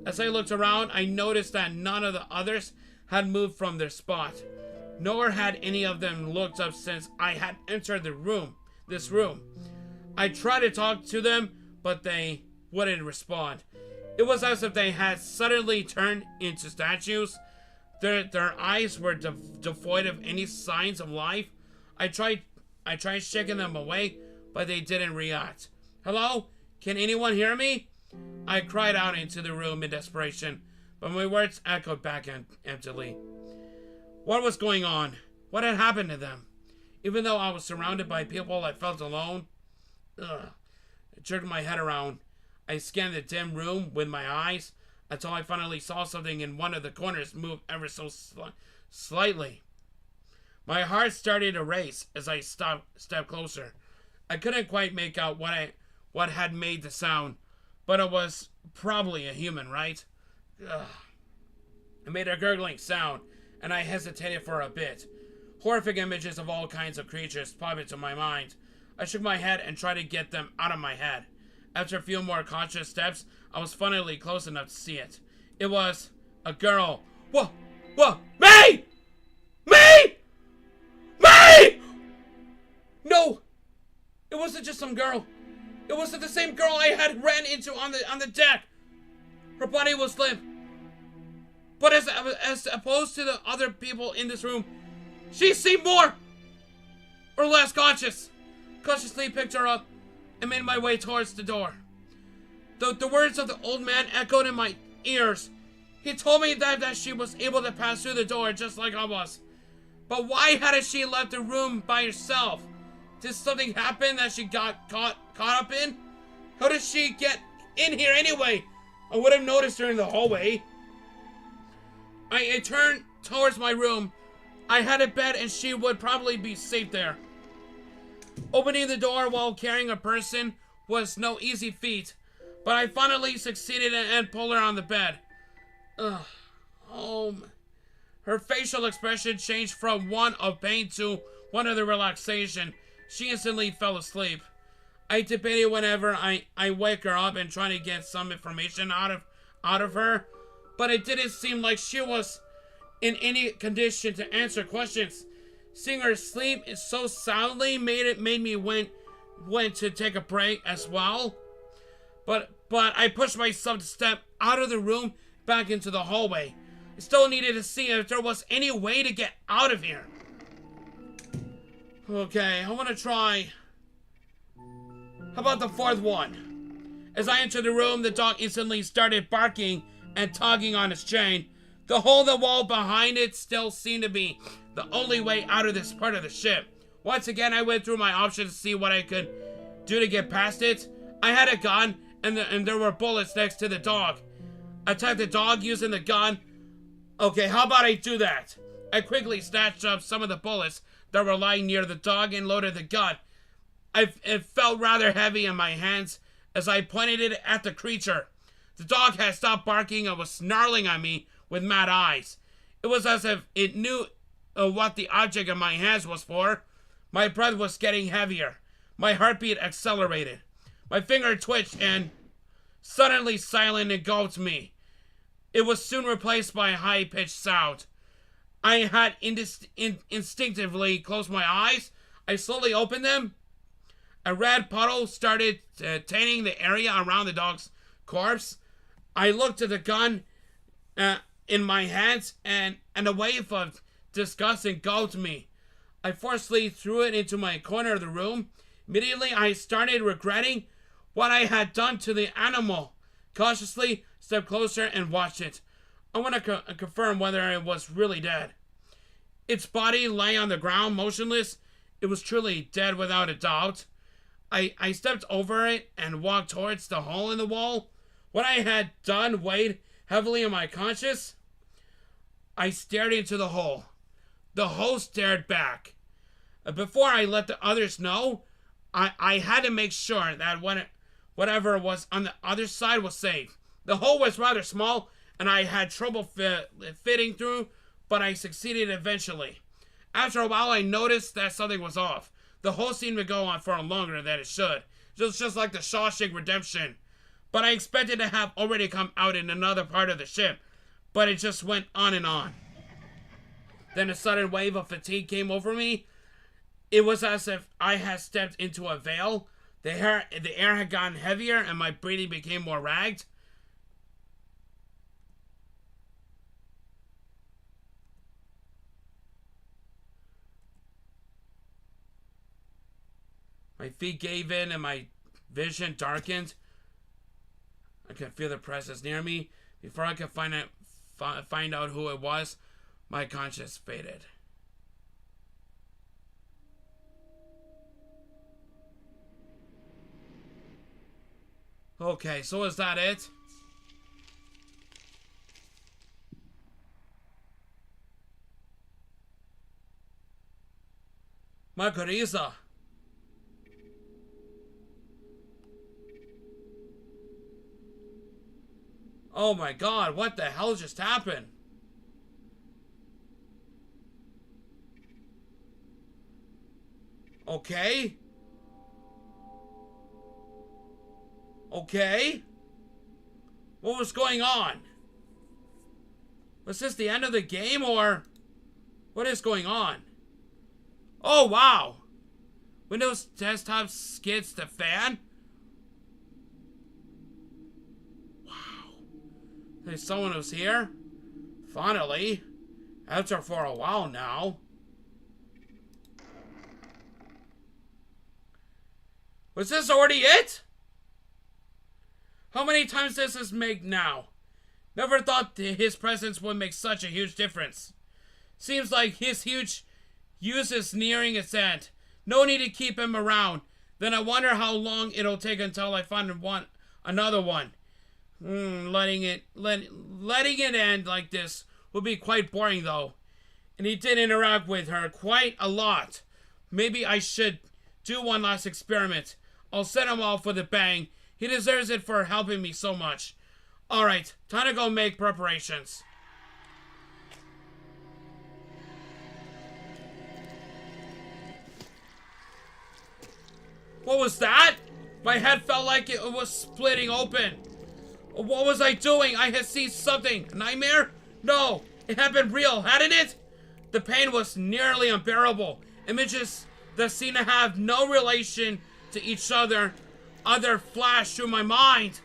As I looked around, I noticed that none of the others had moved from their spot. Nor had any of them looked up since I had entered this room. I tried to talk to them, but they wouldn't respond. It was as if they had suddenly turned into statues. Their eyes were devoid of any signs of life. I tried shaking them away, but they didn't react. Hello? Can anyone hear me? I cried out into the room in desperation, but my words echoed back emptily. What was going on? What had happened to them? Even though I was surrounded by people, I felt alone. Ugh. I jerked my head around. I scanned the dim room with my eyes until I finally saw something in one of the corners move ever so slightly. My heart started to race as I stepped closer. I couldn't quite make out what had made the sound, but it was probably a human, right? Ugh. It made a gurgling sound, and I hesitated for a bit. Horrific images of all kinds of creatures popped into my mind. I shook my head and tried to get them out of my head. After a few more cautious steps, I was finally close enough to see it. It was a girl. Whoa! Me! No! It wasn't just some girl. It wasn't the same girl I had ran into on the deck. Her body was limp. But as opposed to the other people in this room, she seemed more or less conscious. Cautiously picked her up and made my way towards the door. The words of the old man echoed in my ears. He told me that she was able to pass through the door just like I was. But why hadn't she left the room by herself? Did something happen that she got caught up in? How did she get in here anyway? I would have noticed her in the hallway. I turned towards my room. I had a bed and she would probably be safe there. Opening the door while carrying a person was no easy feat, but I finally succeeded and pulled her on the bed. Ugh. Her facial expression changed from one of pain to one of the relaxation. She instantly fell asleep. I debated whenever I wake her up and try to get some information out of her, but it didn't seem like she was in any condition to answer questions. Seeing her sleep so soundly made me went to take a break as well. But I pushed myself to step out of the room back into the hallway. I still needed to see if there was any way to get out of here. Okay, I want to try. How about the fourth one? As I entered the room, the dog instantly started barking and tugging on its chain. The hole in the wall behind it still seemed to be the only way out of this part of the ship. Once again, I went through my options to see what I could do to get past it. I had a gun, and there were bullets next to the dog. I attacked the dog using the gun. Okay, how about I do that? I quickly snatched up some of the bullets that were lying near the dog and loaded the gun. It felt rather heavy in my hands as I pointed it at the creature. The dog had stopped barking and was snarling at me with mad eyes. It was as if it knew what the object in my hands was for. My breath was getting heavier. My heartbeat accelerated. My finger twitched and suddenly silence engulfed me. It was soon replaced by a high-pitched sound. I had instinctively closed my eyes. I slowly opened them. A red puddle started tainting the area around the dog's corpse. I looked at the gun in my hands, and a wave of disgust engulfed me. I forcefully threw it into my corner of the room. Immediately, I started regretting what I had done to the animal. Cautiously stepped closer and watched it. I want to confirm whether it was really dead. Its body lay on the ground, motionless. It was truly dead without a doubt. I stepped over it and walked towards the hole in the wall. What I had done weighed heavily on my conscience. I stared into the hole. The hole stared back. Before I let the others know, I had to make sure that whatever was on the other side was safe. The hole was rather small, and I had trouble fitting through, but I succeeded eventually. After a while, I noticed that something was off. The hole seemed to go on far longer than it should, just like the Shawshank Redemption. But I expected to have already come out in another part of the ship, but it just went on and on. Then a sudden wave of fatigue came over me. It was as if I had stepped into a veil. The air had gotten heavier and my breathing became more ragged. My feet gave in and my vision darkened. I could feel the presence near me. Before I could find out who it was, my conscience faded. Okay, so is that it? Mycorrhiza. Oh my god, what the hell just happened? Okay. Okay. What was going on? Was this the end of the game, or what is going on? Oh, wow. Windows desktop skids the fan? Wow. There's someone who's here? Finally. After for a while now. Was this already it? How many times does this make now? Never thought his presence would make such a huge difference. Seems like his huge use is nearing its end. No need to keep him around. Then I wonder how long it'll take until I find another one. Letting it end like this would be quite boring though. And he did interact with her quite a lot. Maybe I should do one last experiment. I'll set him off with a bang. He deserves it for helping me so much. Alright, time to go make preparations. What was that? My head felt like it was splitting open. What was I doing? I had seen something. A nightmare? No, it had been real, hadn't it? The pain was nearly unbearable. Images that seemed to have no relation to each other flashed through my mind.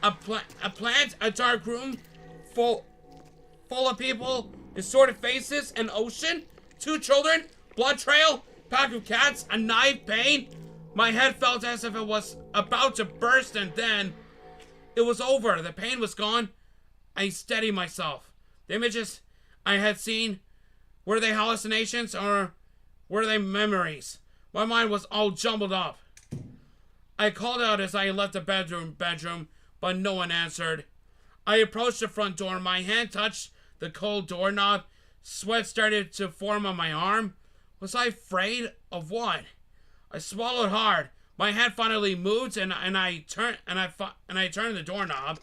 A plant, a dark room full of people, distorted faces, an ocean, 2 children, blood trail, pack of cats, a knife, pain. My head felt as if it was about to burst, and then it was over. The pain was gone. I steadied myself. The images I had seen, were they hallucinations or were they memories? My mind was all jumbled up. I called out as I left the bedroom, but no one answered. I approached the front door. My hand touched the cold doorknob. Sweat started to form on my arm. Was I afraid of what? I swallowed hard. My hand finally moved, and I turned the doorknob.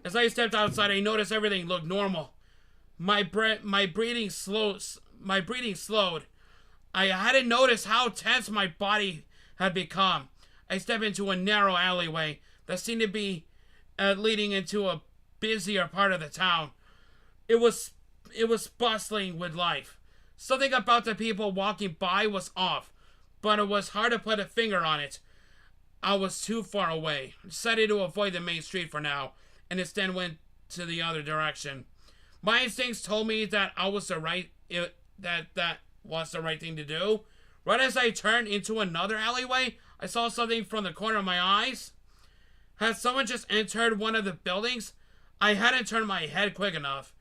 As I stepped outside, I noticed everything looked normal. My breathing slowed. I hadn't noticed how tense my body had become. I stepped into a narrow alleyway that seemed to be leading into a busier part of the town. It was bustling with life. Something about the people walking by was off, but it was hard to put a finger on it. I was too far away. I decided to avoid the main street for now, and instead went to the other direction. My instincts told me that that was the right thing to do. Right as I turned into another alleyway, I saw something from the corner of my eyes. Had someone just entered one of the buildings? I hadn't turned my head quick enough.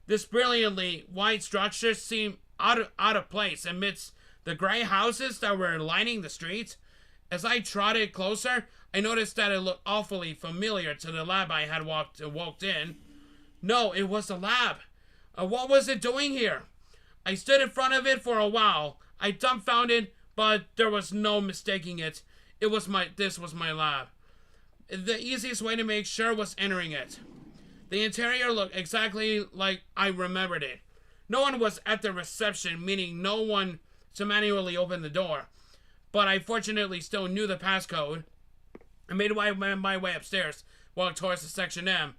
This brilliantly white structure seemed out of place amidst the gray houses that were lining the streets. As I trotted closer, I noticed that it looked awfully familiar to the lab I had walked in. No, it was the lab. What was it doing here? I stood in front of it for a while. I dumbfounded, but there was no mistaking it. This was my lab. The easiest way to make sure was entering it. The interior looked exactly like I remembered it. No one was at the reception, meaning no one to manually open the door. But I fortunately still knew the passcode. I made my way upstairs, walked towards the section M.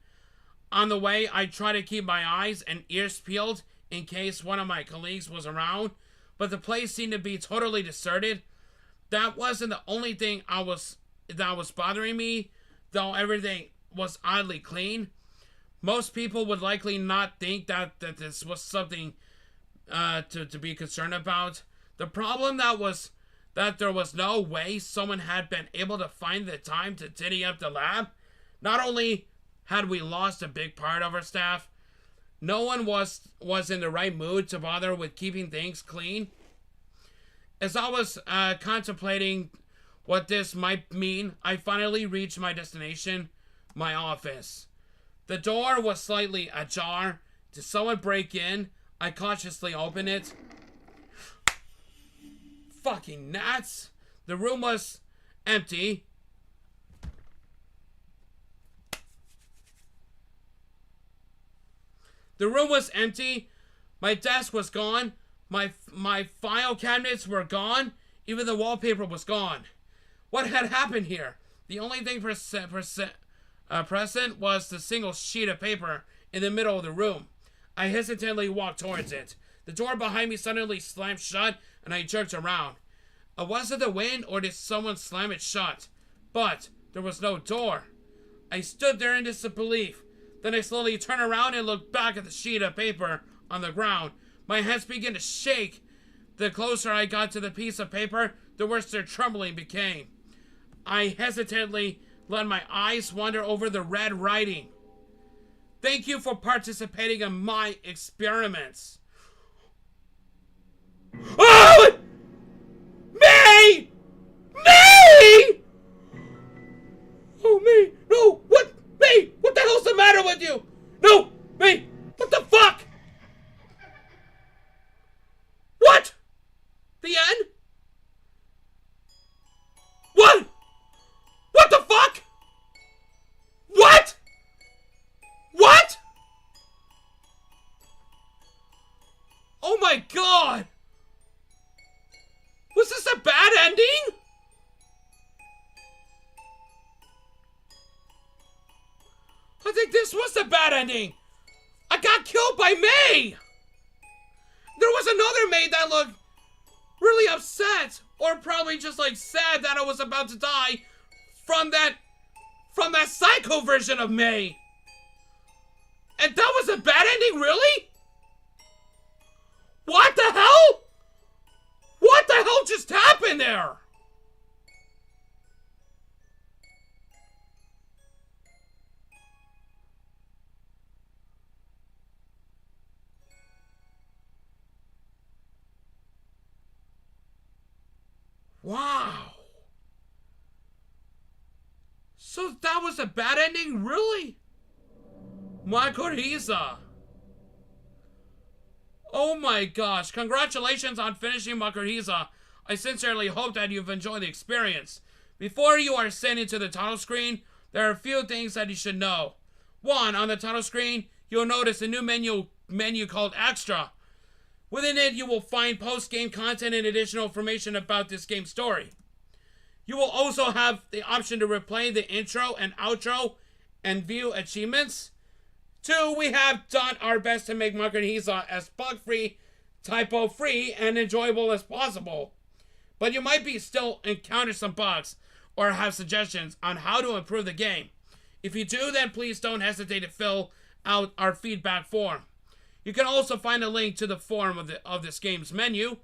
On the way, I tried to keep my eyes and ears peeled in case one of my colleagues was around, but the place seemed to be totally deserted. That wasn't the only thing that was bothering me, though everything was oddly clean. Most people would likely not think that this was something to be concerned about. The problem was that there was no way someone had been able to find the time to tidy up the lab. Not only had we lost a big part of our staff, no one was in the right mood to bother with keeping things clean. As I was contemplating what this might mean, I finally reached my destination, my office. The door was slightly ajar. Did someone break in? I cautiously opened it. Fucking gnats. The room was empty. The room was empty. My desk was gone. My file cabinets were gone. Even the wallpaper was gone. What had happened here? The only thing present was the single sheet of paper in the middle of the room. I hesitantly walked towards it. The door behind me suddenly slammed shut, and I jerked around. Was it the wind, or did someone slam it shut? But there was no door. I stood there in disbelief. Then I slowly turned around and looked back at the sheet of paper on the ground. My hands began to shake. The closer I got to the piece of paper, the worse their trembling became. I hesitantly let my eyes wander over the red writing. Thank you for participating in my experiments. Oh! May! May! Oh, May! No! What? May! What the hell's the matter with you? No! May! What the fuck? What? The end? What? What the fuck? What? What? Oh my god! Was this a bad ending? I think this was a bad ending. I got killed by May. There was another May that looked really upset, or probably just like sad that I was about to die from that psycho version of May. And that was a bad ending, really? What the hell? What the hell just happened there? Wow. So that was a bad ending, really? Mycorrhiza. Oh my gosh, congratulations on finishing Mycorrhiza. I sincerely hope that you've enjoyed the experience. Before you are sent into the title screen, there are a few things that you should know. 1, on the title screen, you'll notice a new menu called Extra. Within it, you will find post-game content and additional information about this game's story. You will also have the option to replay the intro and outro and view achievements. 2, we have done our best to make Mycorrhiza as bug-free, typo-free, and enjoyable as possible. But you might still encounter some bugs or have suggestions on how to improve the game. If you do, then please don't hesitate to fill out our feedback form. You can also find a link to the form of this game's menu.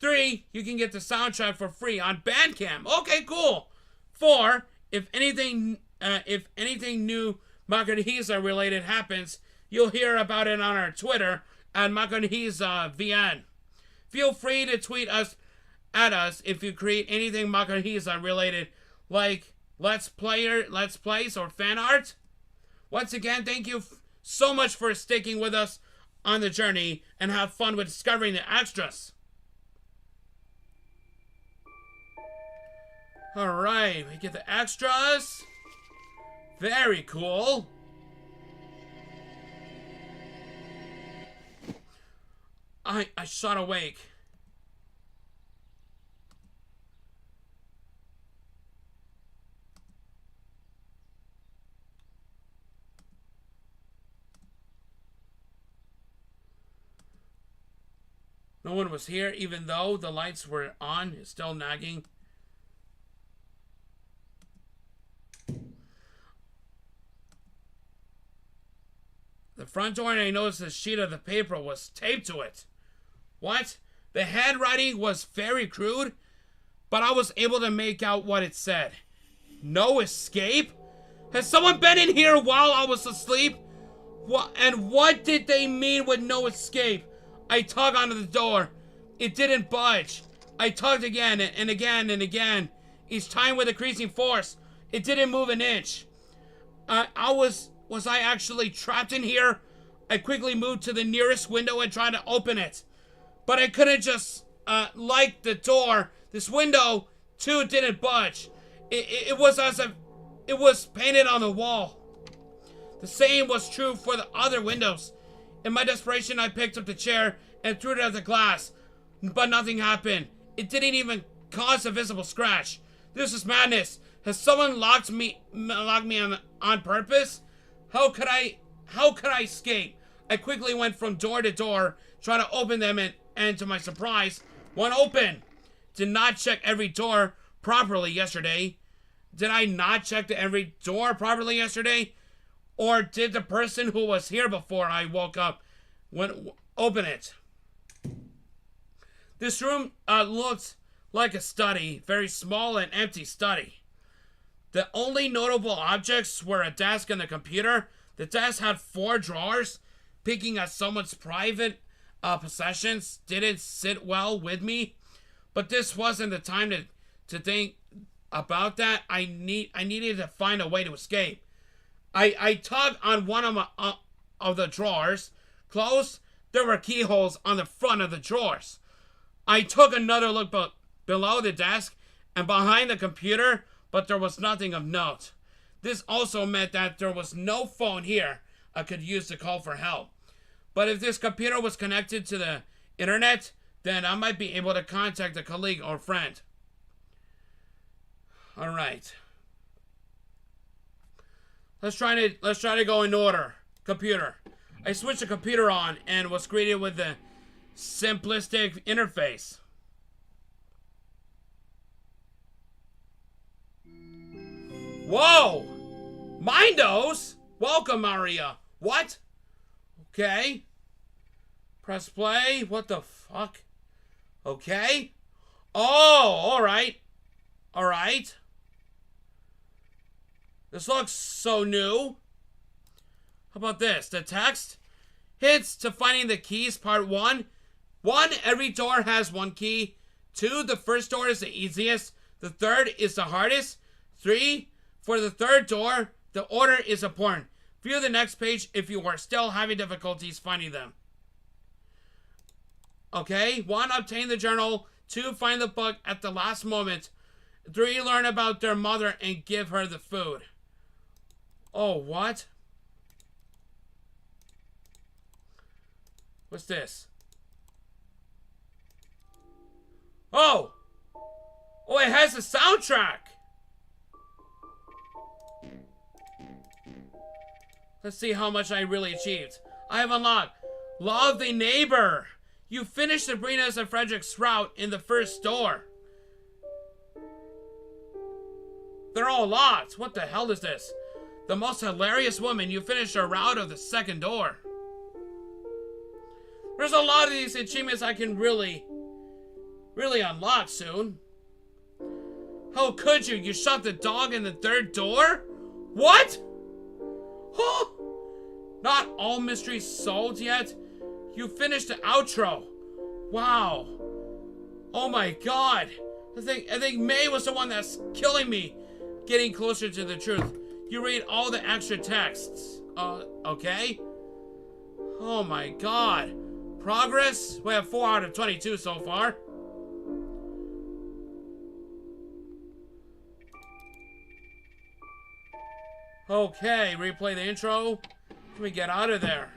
3, you can get the soundtrack for free on Bandcamp. Okay, cool. 4, if anything new Mycorrhiza related happens, you'll hear about it on our Twitter at MycorrhizaVN. Feel free to tweet at us if you create anything Mycorrhiza related, like Let's Plays or fan art. Once again, thank you so much for sticking with us on the journey, and have fun with discovering the extras. Alright, we get the extras. Very cool. I shot awake. No one was here, even though the lights were on. It's still nagging. The front door, and I noticed the sheet of the paper was taped to it. What? The handwriting was very crude, but I was able to make out what it said. No escape? Has someone been in here while I was asleep? What did they mean with no escape? I tugged onto the door. It didn't budge. I tugged again and again and again. each time with increasing force. It didn't move an inch. Was I actually trapped in here? I quickly moved to the nearest window and tried to open it. But I couldn't just, like the door. This window, too, didn't budge. It was as if it was painted on the wall. The same was true for the other windows. In my desperation, I picked up the chair and threw it at the glass. But nothing happened. It didn't even cause a visible scratch. This is madness. Has someone locked me on purpose? How could I escape? I quickly went from door to door, trying to open them, and to my surprise, one opened. Did not check every door properly yesterday. Did I not check every door properly yesterday? Or did the person who was here before I woke up open it? This room looked like a study, very small and empty study. The only notable objects were a desk and a computer. The desk had 4 drawers. Picking at someone's private possessions didn't sit well with me. But this wasn't the time to think about that. I needed to find a way to escape. I tugged on one of the drawers. Closed. There were keyholes on the front of the drawers. I took another look below the desk and behind the computer, but there was nothing of note. This also meant that there was no phone here I could use to call for help. But if this computer was connected to the internet, then I might be able to contact a colleague or friend. All right. Let's try to go in order. Computer. I switched the computer on and was greeted with the simplistic interface. Whoa! Mindos? Welcome, Maria. What? Okay. Press play. What the fuck? Okay. Oh, alright. Alright. This looks so new. How about this? The text. Hits to finding the keys, part 1. 1, every door has 1 key. 2, the first door is the easiest. The third is the hardest. 3, for the third door, the order is important. View the next page if you are still having difficulties finding them. Okay, 1, obtain the journal. 2, find the book at the last moment. 3, learn about their mother and give her the food. Oh, what? What's this? Oh! Oh, it has a soundtrack! Let's see how much I really achieved. I have unlocked Law of the Neighbor. You finished Sabrina's and Frederick's route in the first door. They're all locked. What the hell is this? The most hilarious woman. You finished her route of the second door. There's a lot of these achievements I can really unlock soon. How could you? You shot the dog in the third door? What? Huh? Not all mysteries solved yet? You finished the outro. Wow. Oh my god. I think May was the one that's killing me. Getting closer to the truth. You read all the extra texts. Okay. Oh my god. Progress? We have 4 out of 22 so far. Okay, replay the intro. Can we get out of there?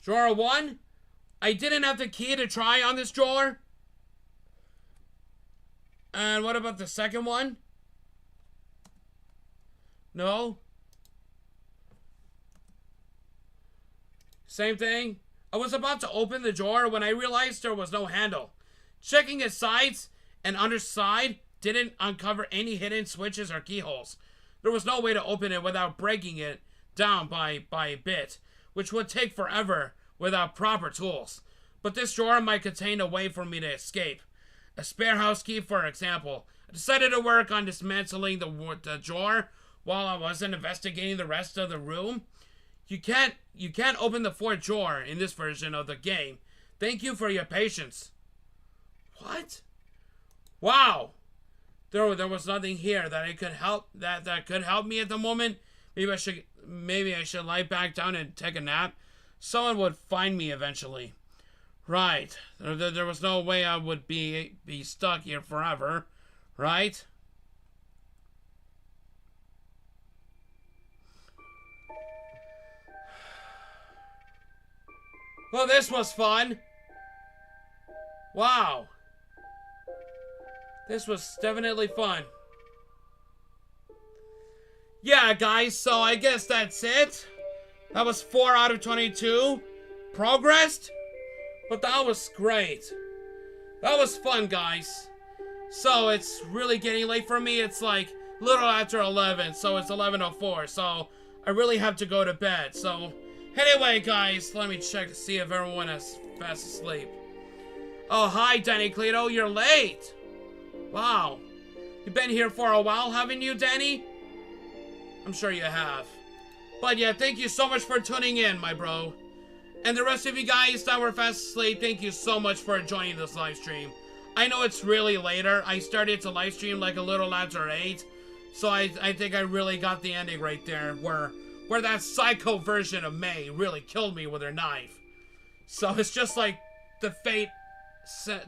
Drawer 1. I didn't have the key to try on this drawer. And what about the second one? No. Same thing. I was about to open the drawer when I realized there was no handle. Checking its sides and underside didn't uncover any hidden switches or keyholes. There was no way to open it without breaking it down by a bit, which would take forever without proper tools. But this drawer might contain a way for me to escape. A spare house key, for example. I decided to work on dismantling the drawer while I wasn't investigating the rest of the room. You can't open the fourth drawer in this version of the game. Thank you for your patience. What? Wow. There was nothing here that I could help that could help me at the moment. Maybe I should lie back down and take a nap. Someone would find me eventually. Right. There was no way I would be stuck here forever. Right? Well, this was fun. Wow. This was definitely fun. Yeah, guys, so I guess that's it. That was 4 out of 22. Progressed? But that was great. That was fun, guys. So it's really getting late for me. It's like a little after 11, so it's 11:04. So I really have to go to bed. So anyway, guys, let me check to see if everyone is fast asleep. Oh, hi, Danny Cleto. You're late. Wow. You've been here for a while, haven't you, Danny? I'm sure you have. But yeah, thank you so much for tuning in, my bro. And the rest of you guys that were fast asleep, thank you so much for joining this live stream. I know it's really later. I started to live stream like a little after 8. So I think I really got the ending right there where that psycho version of May really killed me with her knife. So it's just like the fate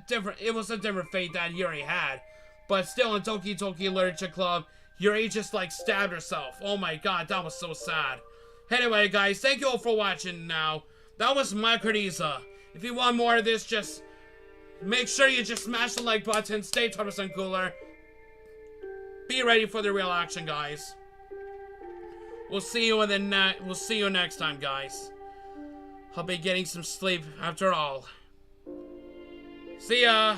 different. It was a different fate that Yuri had. But still in Toki Toki Literature Club, Yuri just like stabbed herself. Oh my god, that was so sad. Anyway, guys, thank you all for watching now. That was Mycorrhiza. If you want more of this, just make sure you just smash the like button, stay 20% cooler. Be ready for the real action, guys. We'll see you next time, guys. I'll be getting some sleep after all. See ya.